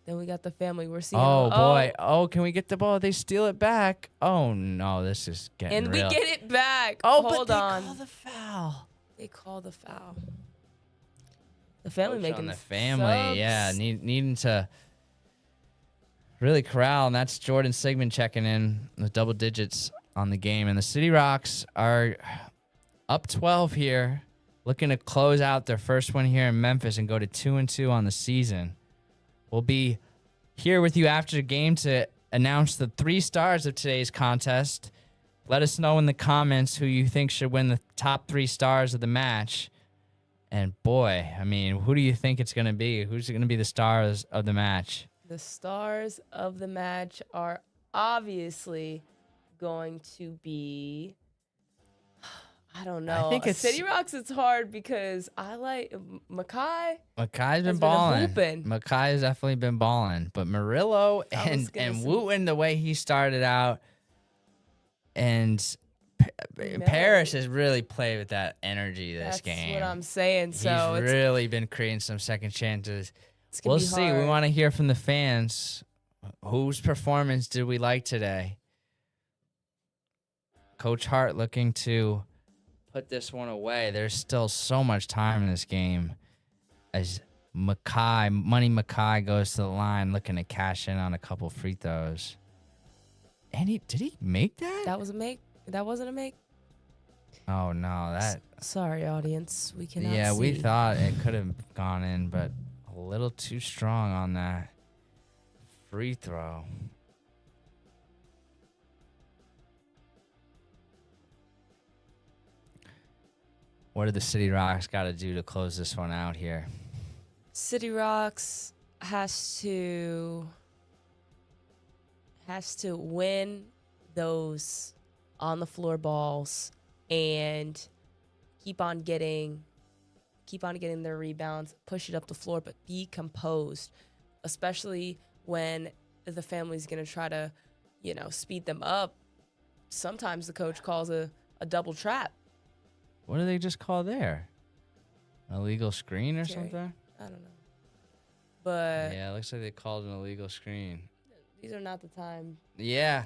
Speaker 2: Then we got the family. We're seeing.
Speaker 1: Oh, boy. Oh, can we get the ball? They steal it back. Oh, no. This is getting real.
Speaker 2: And we get it back.
Speaker 1: Oh,
Speaker 2: Hold
Speaker 1: but
Speaker 2: on.
Speaker 1: they call the foul.
Speaker 2: They call the foul. The family
Speaker 1: Coach
Speaker 2: making
Speaker 1: on the family,
Speaker 2: subs.
Speaker 1: yeah, needing to really corral, and that's Jordan Sigmund checking in with double digits on the game. And the City Rocks are up 12 here, looking to close out their first one here in Memphis and go to 2-2 on the season. We'll be here with you after the game to announce the 3 stars of today's contest. Let us know in the comments who you think should win the top 3 stars of the match. And boy, I mean, who do you think it's going to be? Who's going to be the stars of the match?
Speaker 2: The stars of the match are obviously going to be... I don't know.
Speaker 1: I think it's
Speaker 2: City Rocks. It's hard because I like Mekhi.
Speaker 1: Mekhi's been balling. Mekhi's definitely been balling. But Morillo and Wooten, the way he started out, and Parrish has really played with that energy this game.
Speaker 2: That's what I'm saying. So
Speaker 1: he's really been creating some second chances.
Speaker 2: We'll
Speaker 1: see. We want to hear from the fans. Whose performance did we like today? Coach Hart looking to put this one away. There's still so much time in this game as Money Mekhi goes to the line looking to cash in on a couple free throws. And did he make that?
Speaker 2: That was a make. That wasn't a make.
Speaker 1: Oh no,
Speaker 2: Sorry, audience. We cannot.
Speaker 1: Yeah,
Speaker 2: see.
Speaker 1: we thought it could have gone in, but a little too strong on that free throw. What did the City Rocks got to do to close this one out here?
Speaker 2: City Rocks has to win those on the floor balls and keep on getting their rebounds, push it up the floor, but be composed, especially when the family's going to try to, speed them up. Sometimes the coach calls a double trap.
Speaker 1: What do they just call there? Illegal screen or something?
Speaker 2: I don't know. But
Speaker 1: yeah, it looks like they called an illegal screen.
Speaker 2: These are not the time.
Speaker 1: Yeah.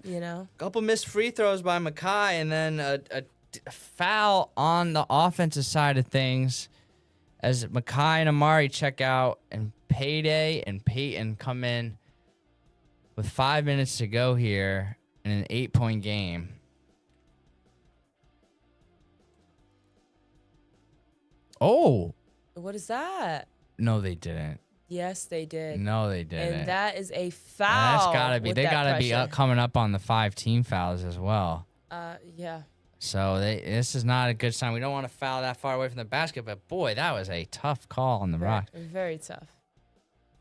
Speaker 1: Couple missed free throws by Mekhi, and then a foul on the offensive side of things as Mekhi and Imarhi check out, and Payday and Peyton come in with 5 minutes to go here in an 8-point game. Oh.
Speaker 2: What is that?
Speaker 1: No, they didn't.
Speaker 2: Yes, they did.
Speaker 1: No, they didn't.
Speaker 2: And that is a foul.
Speaker 1: And that's gotta be.
Speaker 2: With
Speaker 1: They
Speaker 2: that
Speaker 1: gotta be
Speaker 2: pressure.
Speaker 1: coming up on the 5 team fouls as well.
Speaker 2: Yeah.
Speaker 1: So this is not a good sign. We don't want to foul that far away from the basket. But boy, that was a tough call on the Rocks.
Speaker 2: Very tough.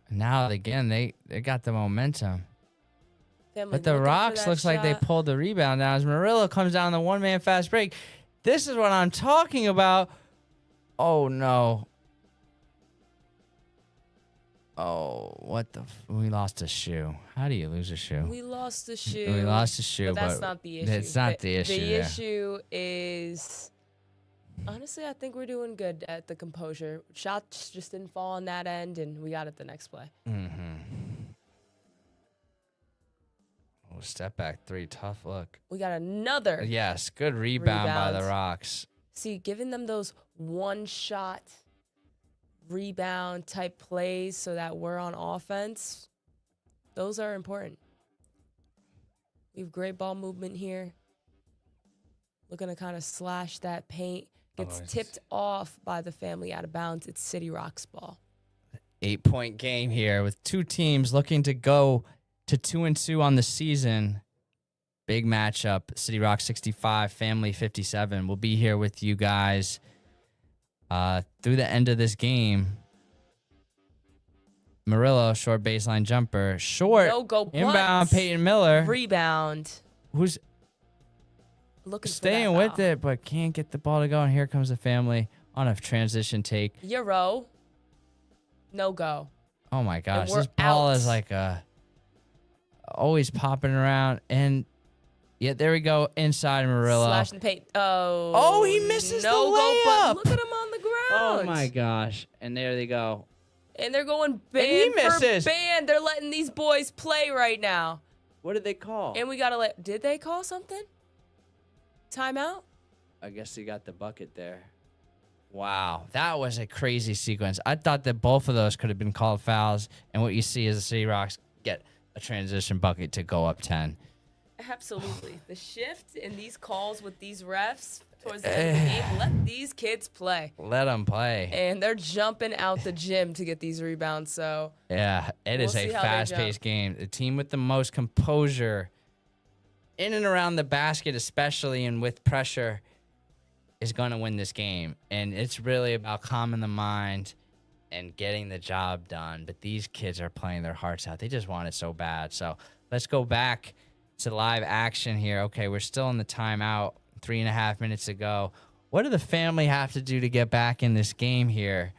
Speaker 1: Now again, they got the momentum.
Speaker 2: Family
Speaker 1: But the Rocks looks like they pulled the rebound down as Morillo comes down the one-man fast break. This is what I'm talking about. Oh, no. Oh, what the... We lost a shoe. How do you lose a shoe?
Speaker 2: We lost the shoe.
Speaker 1: We lost a shoe,
Speaker 2: but that's not the issue.
Speaker 1: It's not the issue.
Speaker 2: The issue is... Honestly, I think we're doing good at the composure. Shots just didn't fall on that end, and we got it the next play.
Speaker 1: Oh, step back 3, tough look.
Speaker 2: We got another.
Speaker 1: Yes, good rebound by the Rocks.
Speaker 2: See, giving them those one-shot rebound type plays so that we're on offense, those are important. We have great ball movement here. Looking to kind of slash that paint. Gets tipped off by the family out of bounds. It's City Rocks ball.
Speaker 1: 8-point game here with 2 teams looking to go to 2-2 on the season. Big matchup. City Rock 65, Family 57. We'll be here with you guys through the end of this game. Morillo, short baseline jumper. Short.
Speaker 2: No go
Speaker 1: inbound, Peyton Miller.
Speaker 2: Rebound.
Speaker 1: Who's
Speaker 2: looking
Speaker 1: staying
Speaker 2: for that
Speaker 1: with it, but can't get the ball to go. And here comes the family on a transition take.
Speaker 2: Euro. No go.
Speaker 1: Oh, my gosh. This ball is like always popping around. And yeah, there we go. Inside Morillo.
Speaker 2: Slashing the paint.
Speaker 1: Oh, he misses the layup.
Speaker 2: Go, look at him on the ground.
Speaker 1: Oh, my gosh. And there they go.
Speaker 2: And they're going band for band. They're letting these boys play right now.
Speaker 1: What did they call?
Speaker 2: And we got to did they call something? Timeout?
Speaker 1: I guess he got the bucket there. Wow. That was a crazy sequence. I thought that both of those could have been called fouls. And what you see is the City Rocks get a transition bucket to go up 10.
Speaker 2: Absolutely. The shift in these calls with these refs towards the end of the game, let these kids play.
Speaker 1: Let them play.
Speaker 2: And they're jumping out the gym to get these rebounds. So
Speaker 1: yeah, it is a fast-paced game. The team with the most composure in and around the basket, especially and with pressure, is going to win this game. And it's really about calming the mind and getting the job done. But these kids are playing their hearts out. They just want it so bad. So let's go back to live action here. Okay, we're still in the timeout. 3.5 minutes ago. What do the family have to do to get back in this game here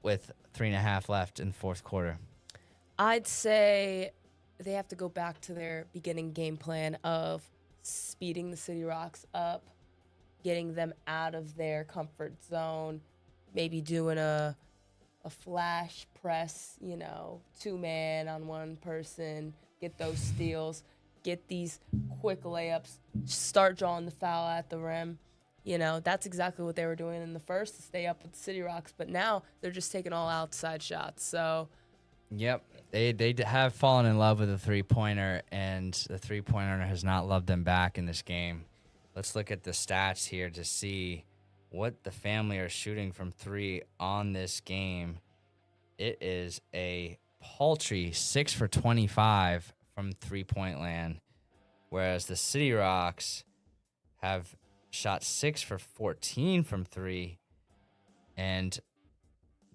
Speaker 1: with 3.5 left in the fourth quarter?
Speaker 2: I'd say they have to go back to their beginning game plan of speeding the City Rocks up, getting them out of their comfort zone, maybe doing a flash press, 2-man on one person, get those steals, get these quick layups, start drawing the foul at the rim. That's exactly what they were doing in the first to stay up with the City Rocks. But now they're just taking all outside shots. So,
Speaker 1: yep, they have fallen in love with the three-pointer, and the three-pointer has not loved them back in this game. Let's look at the stats here to see what the family are shooting from 3 on this game. It is a paltry 6 for 25 from three-point land, whereas the City Rocks have shot 6 for 14 from 3, and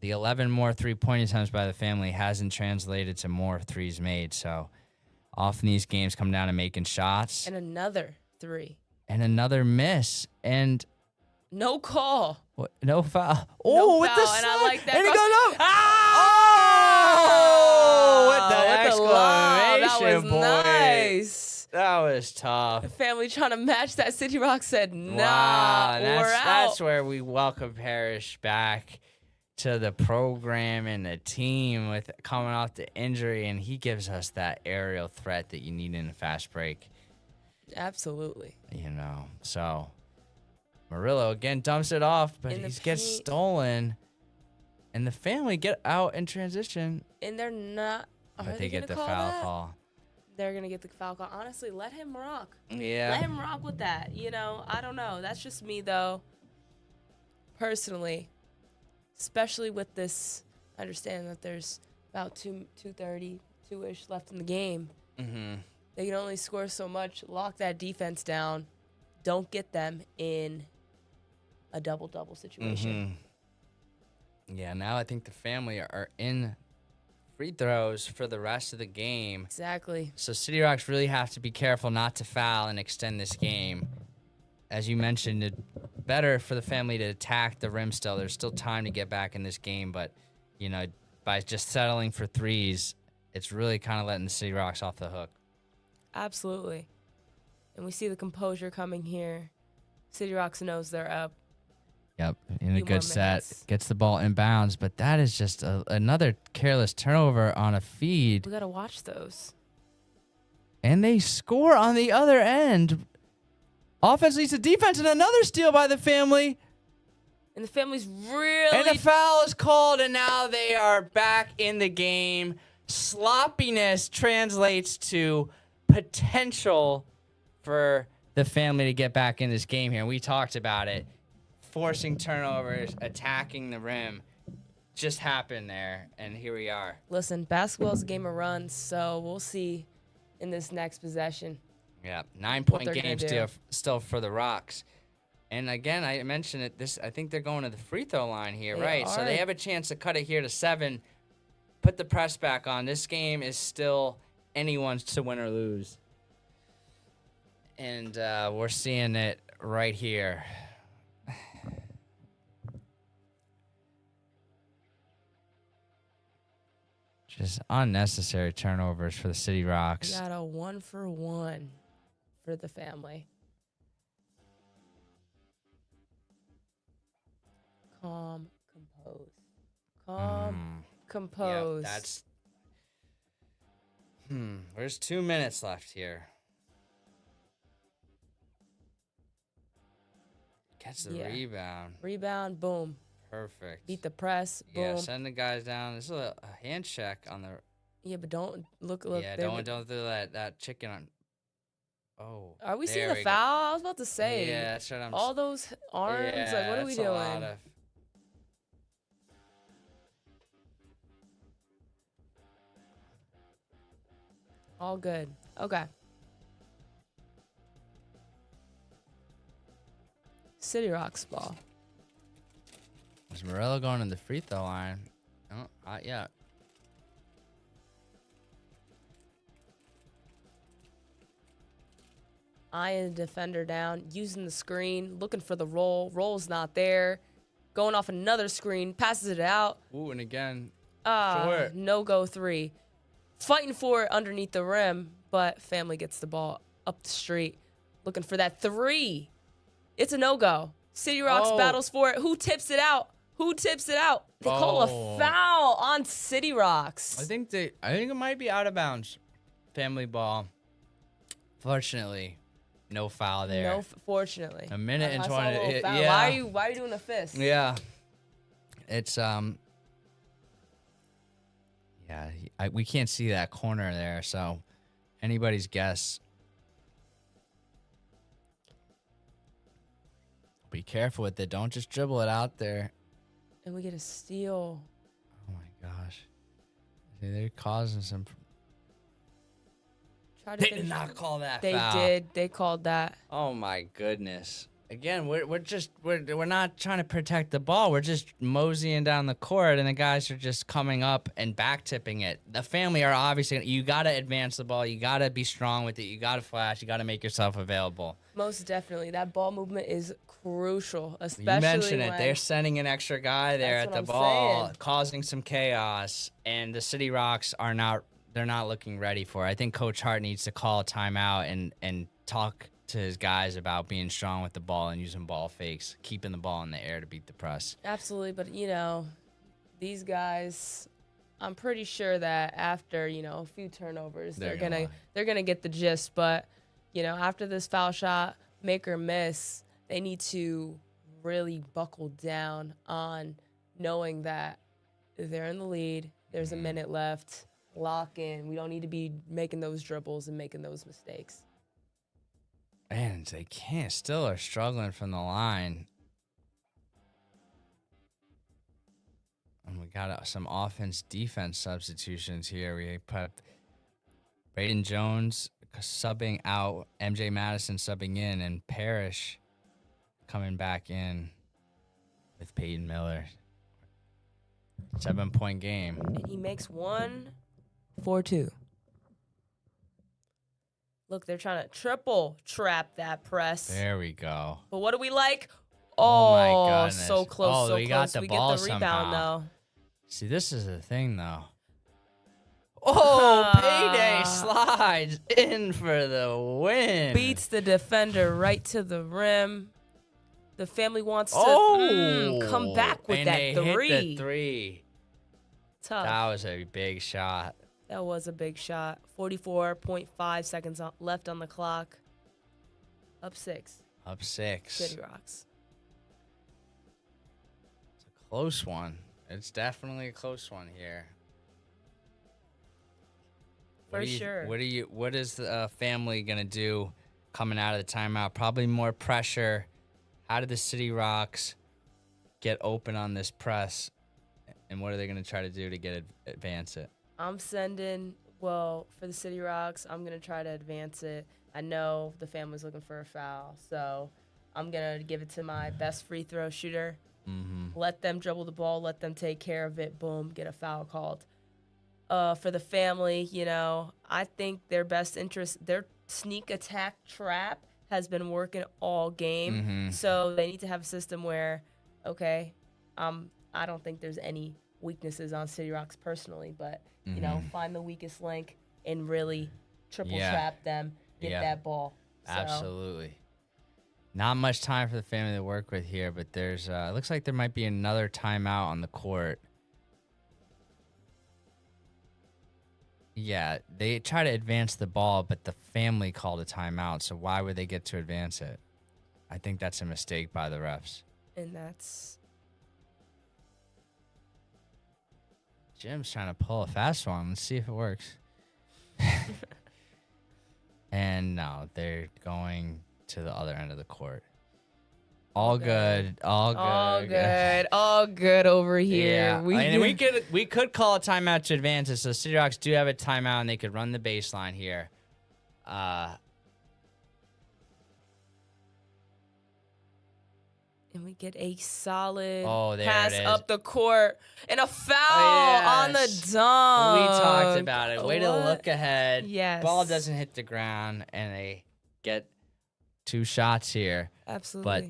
Speaker 1: the 11 more three-point attempts by the family hasn't translated to more threes made. So often these games come down to making shots.
Speaker 2: And another 3.
Speaker 1: And another miss. And
Speaker 2: no call.
Speaker 1: What, no foul. Oh,
Speaker 2: no
Speaker 1: with
Speaker 2: foul,
Speaker 1: the
Speaker 2: and I like that.
Speaker 1: And he goes up.
Speaker 2: Oh,
Speaker 1: with the exclamation
Speaker 2: that was
Speaker 1: point.
Speaker 2: nice.
Speaker 1: That was tough.
Speaker 2: The family trying to match that. City Rock said, nah,
Speaker 1: wow,
Speaker 2: we're out.
Speaker 1: That's where we welcome Parrish back to the program and the team with coming off the injury, and he gives us that aerial threat that you need in a fast break.
Speaker 2: Absolutely.
Speaker 1: So Morillo again dumps it off, but he gets stolen, and the family get out in transition.
Speaker 2: And they're not.
Speaker 1: But they get the foul call.
Speaker 2: They're going to get the foul call. Honestly, let him rock.
Speaker 1: Yeah.
Speaker 2: Let him rock with that. I don't know. That's just me, though. Personally, especially with this, I understand that there's about 2:30, 2-ish left in the game.
Speaker 1: Mm-hmm.
Speaker 2: They can only score so much. Lock that defense down. Don't get them in a double-double situation.
Speaker 1: Mm-hmm. Yeah, now I think the family are in free throws for the rest of the game.
Speaker 2: Exactly.
Speaker 1: So City Rocks really have to be careful not to foul and extend this game. As you mentioned, it's better for the family to attack the rim still. There's still time to get back in this game, but, you know, by just settling for threes, it's really kind of letting the City Rocks off the hook.
Speaker 2: Absolutely. And we see the composure coming here. City Rocks knows they're up.
Speaker 1: Yep, in a good set.
Speaker 2: Minutes.
Speaker 1: Gets the ball inbounds, but that is just another careless turnover on a feed.
Speaker 2: We got to watch those.
Speaker 1: And they score on the other end. Offense leads to defense, and another steal by the family.
Speaker 2: And the family's really...
Speaker 1: And a foul is called, and now they are back in the game. Sloppiness translates to potential for the family to get back in this game here. We talked about it. Forcing turnovers, attacking the rim. Just happened there, and here we are.
Speaker 2: Listen, basketball's a game of runs, so we'll see in this next possession.
Speaker 1: Yeah, 9-point game still for the Rocks. And again, I mentioned it. I think they're going to the free throw line here, right? So they have a chance to cut it here to 7. Put the press back on. This game is still anyone's to win or lose. And we're seeing it right here. Just unnecessary turnovers for the City Rocks.
Speaker 2: We got a 1-for-1 for the family. Calm, compose. Calm, compose.
Speaker 1: Yeah, that's... There's 2 minutes left here. Gets the rebound.
Speaker 2: Rebound, boom.
Speaker 1: Perfect.
Speaker 2: Beat the press, boom.
Speaker 1: Yeah, send the guys down. This is a hand check on the...
Speaker 2: Yeah, but don't look.
Speaker 1: Yeah, don't do that chicken on... Oh.
Speaker 2: Are we seeing a foul? I was about to say.
Speaker 1: Yeah, that's what I'm...
Speaker 2: All those arms,
Speaker 1: yeah,
Speaker 2: like, what are we doing? All good. Okay. City Rocks ball.
Speaker 1: Is Morillo going to the free throw line? Oh, not yet.
Speaker 2: Eyeing the defender down, using the screen, looking for the roll. Roll's not there. Going off another screen, passes it out.
Speaker 1: Ooh, and again,
Speaker 2: no-go 3. Fighting for it underneath the rim, but family gets the ball up the street. Looking for that 3. It's a no-go. City Rocks battles for it. Who tips it out? Who tips it out? They call a foul on City Rocks.
Speaker 1: I think it might be out of bounds. Family ball. Fortunately, no foul there.
Speaker 2: No, fortunately.
Speaker 1: A minute and 20.
Speaker 2: Yeah. Why are you doing a fist?
Speaker 1: Yeah. It's we can't see that corner there, so anybody's guess. Be careful with it. Don't just dribble it out there.
Speaker 2: And we get a steal.
Speaker 1: Oh my gosh. See, they're causing some... They did not call that foul.
Speaker 2: They did. They called that.
Speaker 1: Oh my goodness. Again, we're not trying to protect the ball. We're just moseying down the court, and the guys are just coming up and back tipping it. The family are obviously... You got to advance the ball. You got to be strong with it. You got to flash. You got to make yourself available.
Speaker 2: Most definitely. That ball movement is crucial, especially
Speaker 1: you mentioned it. They're sending an extra guy there at the ball, causing some chaos, and the City Rocks are not... They're not looking ready for it. I think Coach Hart needs to call a timeout and talk to his guys about being strong with the ball and using ball fakes, keeping the ball in the air to beat the press.
Speaker 2: Absolutely, but, these guys, I'm pretty sure that after, a few turnovers, they're gonna get the gist. But, after this foul shot, make or miss, they need to really buckle down on knowing that they're in the lead. There's a minute left. Lock in. We don't need to be making those dribbles and making those mistakes.
Speaker 1: And they still are struggling from the line. And we got some offense-defense substitutions here. We put Braden Jones subbing out, MJ Madison subbing in, and Parrish coming back in with Peyton Miller. 7-point game.
Speaker 2: And he makes 1-4-2. Look, they're trying to triple trap that press.
Speaker 1: There we go.
Speaker 2: But what do we like?
Speaker 1: Oh my goodness.
Speaker 2: So close, so
Speaker 1: we
Speaker 2: close.
Speaker 1: Got the
Speaker 2: we
Speaker 1: ball
Speaker 2: get the rebound,
Speaker 1: somehow.
Speaker 2: though.
Speaker 1: See, this is the thing, though. Oh, Payday slides in for the win.
Speaker 2: Beats the defender right to the rim. The family wants to come back with that three.
Speaker 1: Hit the three.
Speaker 2: Tough.
Speaker 1: That was a big shot.
Speaker 2: That was a big shot. 44.5 seconds left on the clock. Up 6.
Speaker 1: Up 6.
Speaker 2: City Rocks.
Speaker 1: It's a close one. It's definitely a close one here.
Speaker 2: For sure.
Speaker 1: What is the family gonna do coming out of the timeout? Probably more pressure. How did the City Rocks get open on this press? And what are they gonna try to do to advance it?
Speaker 2: I'm sending, for the City Rocks, I'm going to try to advance it. I know the family's looking for a foul, so I'm going to give it to my best free throw shooter. Let them dribble the ball, let them take care of it, boom, get a foul called. For the family, I think their best interest, their sneak attack trap has been working all game, so they need to have a system where, okay, I don't think there's any weaknesses on City Rocks personally, but find the weakest link and really triple trap them, get that ball.
Speaker 1: Absolutely. Not much time for the family to work with here, but there's it looks like there might be another timeout on the court. Yeah, they try to advance the ball, but the family called a timeout, so why would they get to advance it? I think that's a mistake by the refs.
Speaker 2: And that's...
Speaker 1: Jim's trying to pull a fast one. Let's see if it works. And no, they're going to the other end of the court. All good
Speaker 2: over here.
Speaker 1: Yeah. We could call a timeout to advance it. So City Rocks do have a timeout, and they could run the baseline here.
Speaker 2: And we get a solid
Speaker 1: there
Speaker 2: pass
Speaker 1: it is.
Speaker 2: up the court and a foul on the dunk.
Speaker 1: We talked about it. Way to look ahead.
Speaker 2: Yes.
Speaker 1: Ball doesn't hit the ground, and they get 2 shots here.
Speaker 2: Absolutely.
Speaker 1: But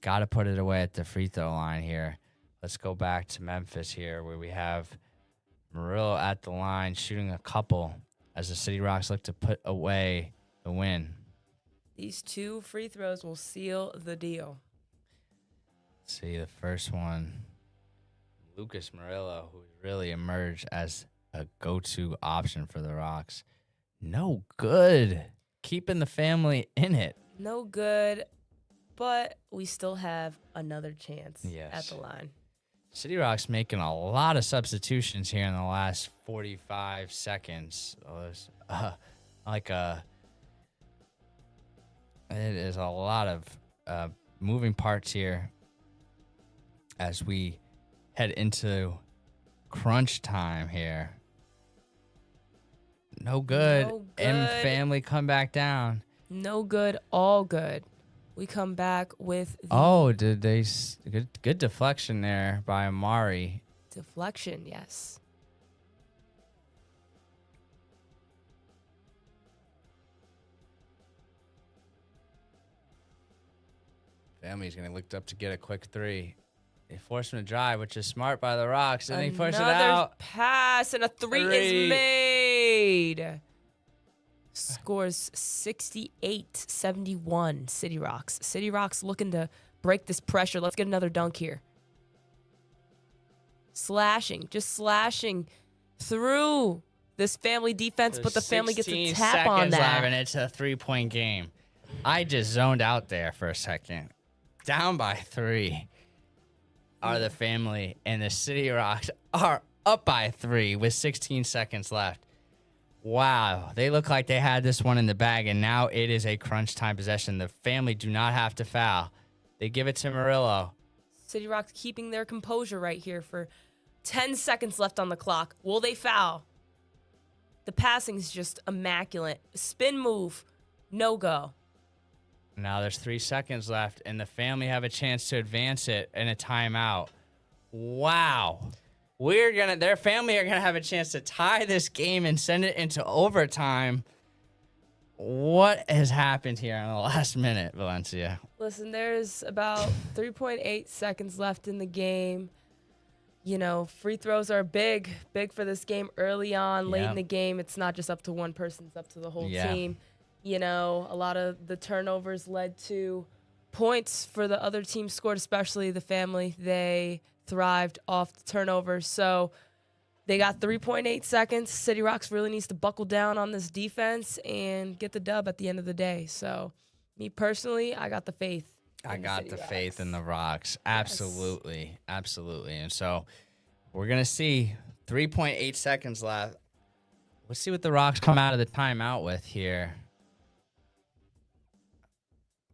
Speaker 1: got to put it away at the free throw line here. Let's go back to Memphis here, where we have Morillo at the line shooting a couple as the City Rocks look to put away the win.
Speaker 2: These 2 free throws will seal the deal.
Speaker 1: See the first one, Lucas Morillo, who really emerged as a go-to option for the Rocks. No good. Keeping the family in it.
Speaker 2: No good, but we still have another chance at the line.
Speaker 1: City Rocks making a lot of substitutions here in the last 45 seconds. It is a lot of moving parts here as we head into crunch time here. No good. And family come back down.
Speaker 2: No good, all good. We come back with the
Speaker 1: did they good deflection there by Imarhi.
Speaker 2: Deflection, yes.
Speaker 1: Family's going to look up to get a quick 3. They force him to drive, which is smart by the Rocks, and they push it out.
Speaker 2: Another pass, and a 3 is made. Scores 68-71, City Rocks. City Rocks looking to break this pressure. Let's get another dunk here. Just slashing through this family defense, but the family gets a tap on that.
Speaker 1: And it's a 3-point game. I just zoned out there for a second. Down by 3 are the family, and the City Rocks are up by 3 with 16 seconds left. Wow, they look like they had this one in the bag, and now it is a crunch time possession. The family do not have to foul. They give it to Morillo.
Speaker 2: City Rocks keeping their composure right here for 10 seconds left on the clock. Will they foul? The passing's just immaculate. Spin move, no go.
Speaker 1: Now there's 3 seconds left, and the family have a chance to advance it in a timeout. Wow. Their family are gonna have a chance to tie this game and send it into overtime. What has happened here in the last minute, Valencia?
Speaker 2: Listen, there's about 3.8 seconds left in the game. You know, free throws are big for this game early on. Late in the game, it's not just up to one person, it's up to the whole team. You know, a lot of the turnovers led to points for the other team scored, especially the family. They thrived off the turnovers. So they got 3.8 seconds. City Rocks really needs to buckle down on this defense and get the dub at the end of the day. So me personally, I got the faith.
Speaker 1: I got the faith in the Rocks. Absolutely. Yes. Absolutely. And so we're going to see 3.8 seconds left. Let's see what the Rocks come out of the timeout with here.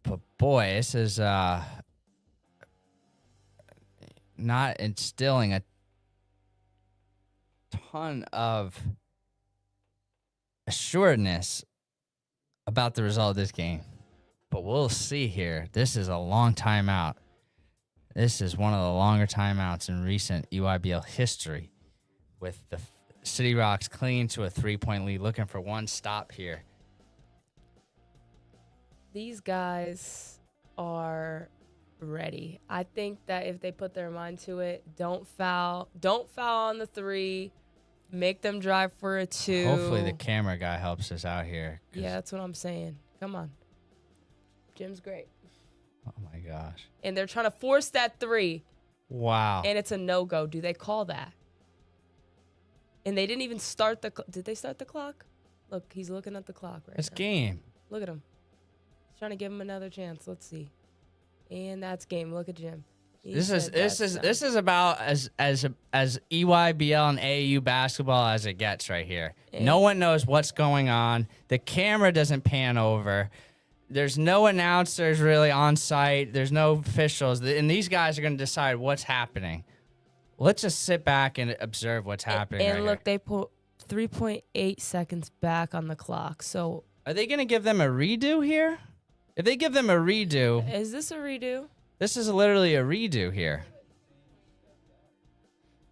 Speaker 1: But boy, this is not instilling a ton of assuredness about the result of this game. But we'll see here. This is a long timeout. This is one of the longer timeouts in recent EYBL history, with the City Rocks clinging to a 3-point lead, looking for one stop here.
Speaker 2: These guys are ready. I think that if they put their mind to it, don't foul on the 3, make them drive for a 2.
Speaker 1: Hopefully the camera guy helps us out here.
Speaker 2: Yeah, that's what I'm saying. Come on. Jim's great.
Speaker 1: Oh my gosh.
Speaker 2: And they're trying to force that 3.
Speaker 1: Wow.
Speaker 2: And it's a no-go. Do they call that? And they didn't even start did they start the clock? Look, he's looking at the clock right now.
Speaker 1: It's game.
Speaker 2: Look at him. He's trying to give him another chance. Let's see. And that's game. Look at Jim.
Speaker 1: This is about as EYBL and AAU basketball as it gets right here. And no one knows what's going on. The camera doesn't pan over. There's no announcers really on site. There's no officials. And these guys are going to decide what's happening. Let's just sit back and observe what's happening.
Speaker 2: And look, they put 3.8 seconds back on the clock. So
Speaker 1: are they going to give them a redo here? If they give them a redo.
Speaker 2: Is this a redo?
Speaker 1: This is literally a redo here.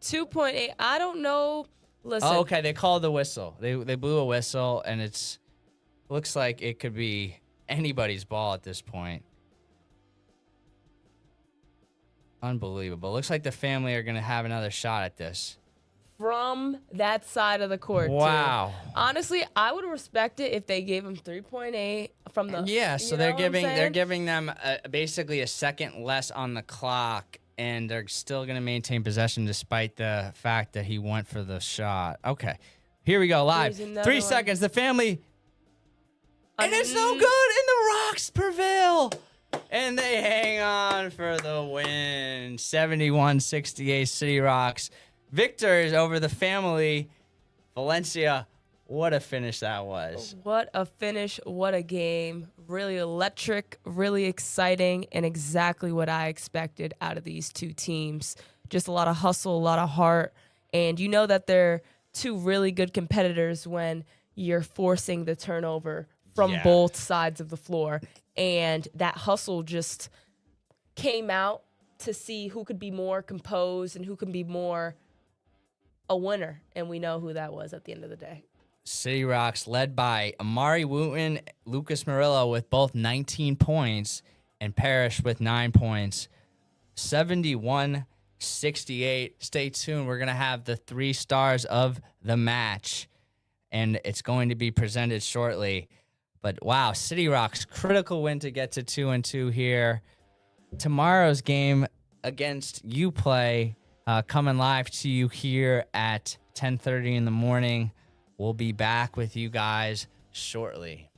Speaker 2: 2.8. I don't know. Listen.
Speaker 1: Oh, okay. They called the whistle. They blew a whistle, and it's looks like it could be anybody's ball at this point. Unbelievable. Looks like the family are going to have another shot at this.
Speaker 2: From that side of the court.
Speaker 1: Wow.
Speaker 2: Too. Honestly, I would respect it if they gave them 3.8 from the.
Speaker 1: Yeah, so they're giving them basically a second less on the clock, and they're still going to maintain possession despite the fact that he went for the shot. Okay, here we go live. 3 seconds. The family, and it's no good, and the Rocks prevail. And they hang on for the win. 71-68 City Rocks. Victors over the family. Valencia, what a finish that was.
Speaker 2: What a finish. What a game. Really electric, really exciting, and exactly what I expected out of these two teams. Just a lot of hustle, a lot of heart. And you know that they're two really good competitors when you're forcing the turnover from both sides of the floor. And that hustle just came out to see who could be more composed and who can be more a winner. And we know who that was at the end of the day.
Speaker 1: City Rocks led by Imarhi Wooten, Lucas Morillo with both 19 points, and Parrish with 9 points. 71-68. Stay tuned. We're going to have the 3 stars of the match, and it's going to be presented shortly. But wow, City Rocks, critical win to get to 2-2 here. Tomorrow's game against UPlay coming live to you here at 10:30 in the morning. We'll be back with you guys shortly.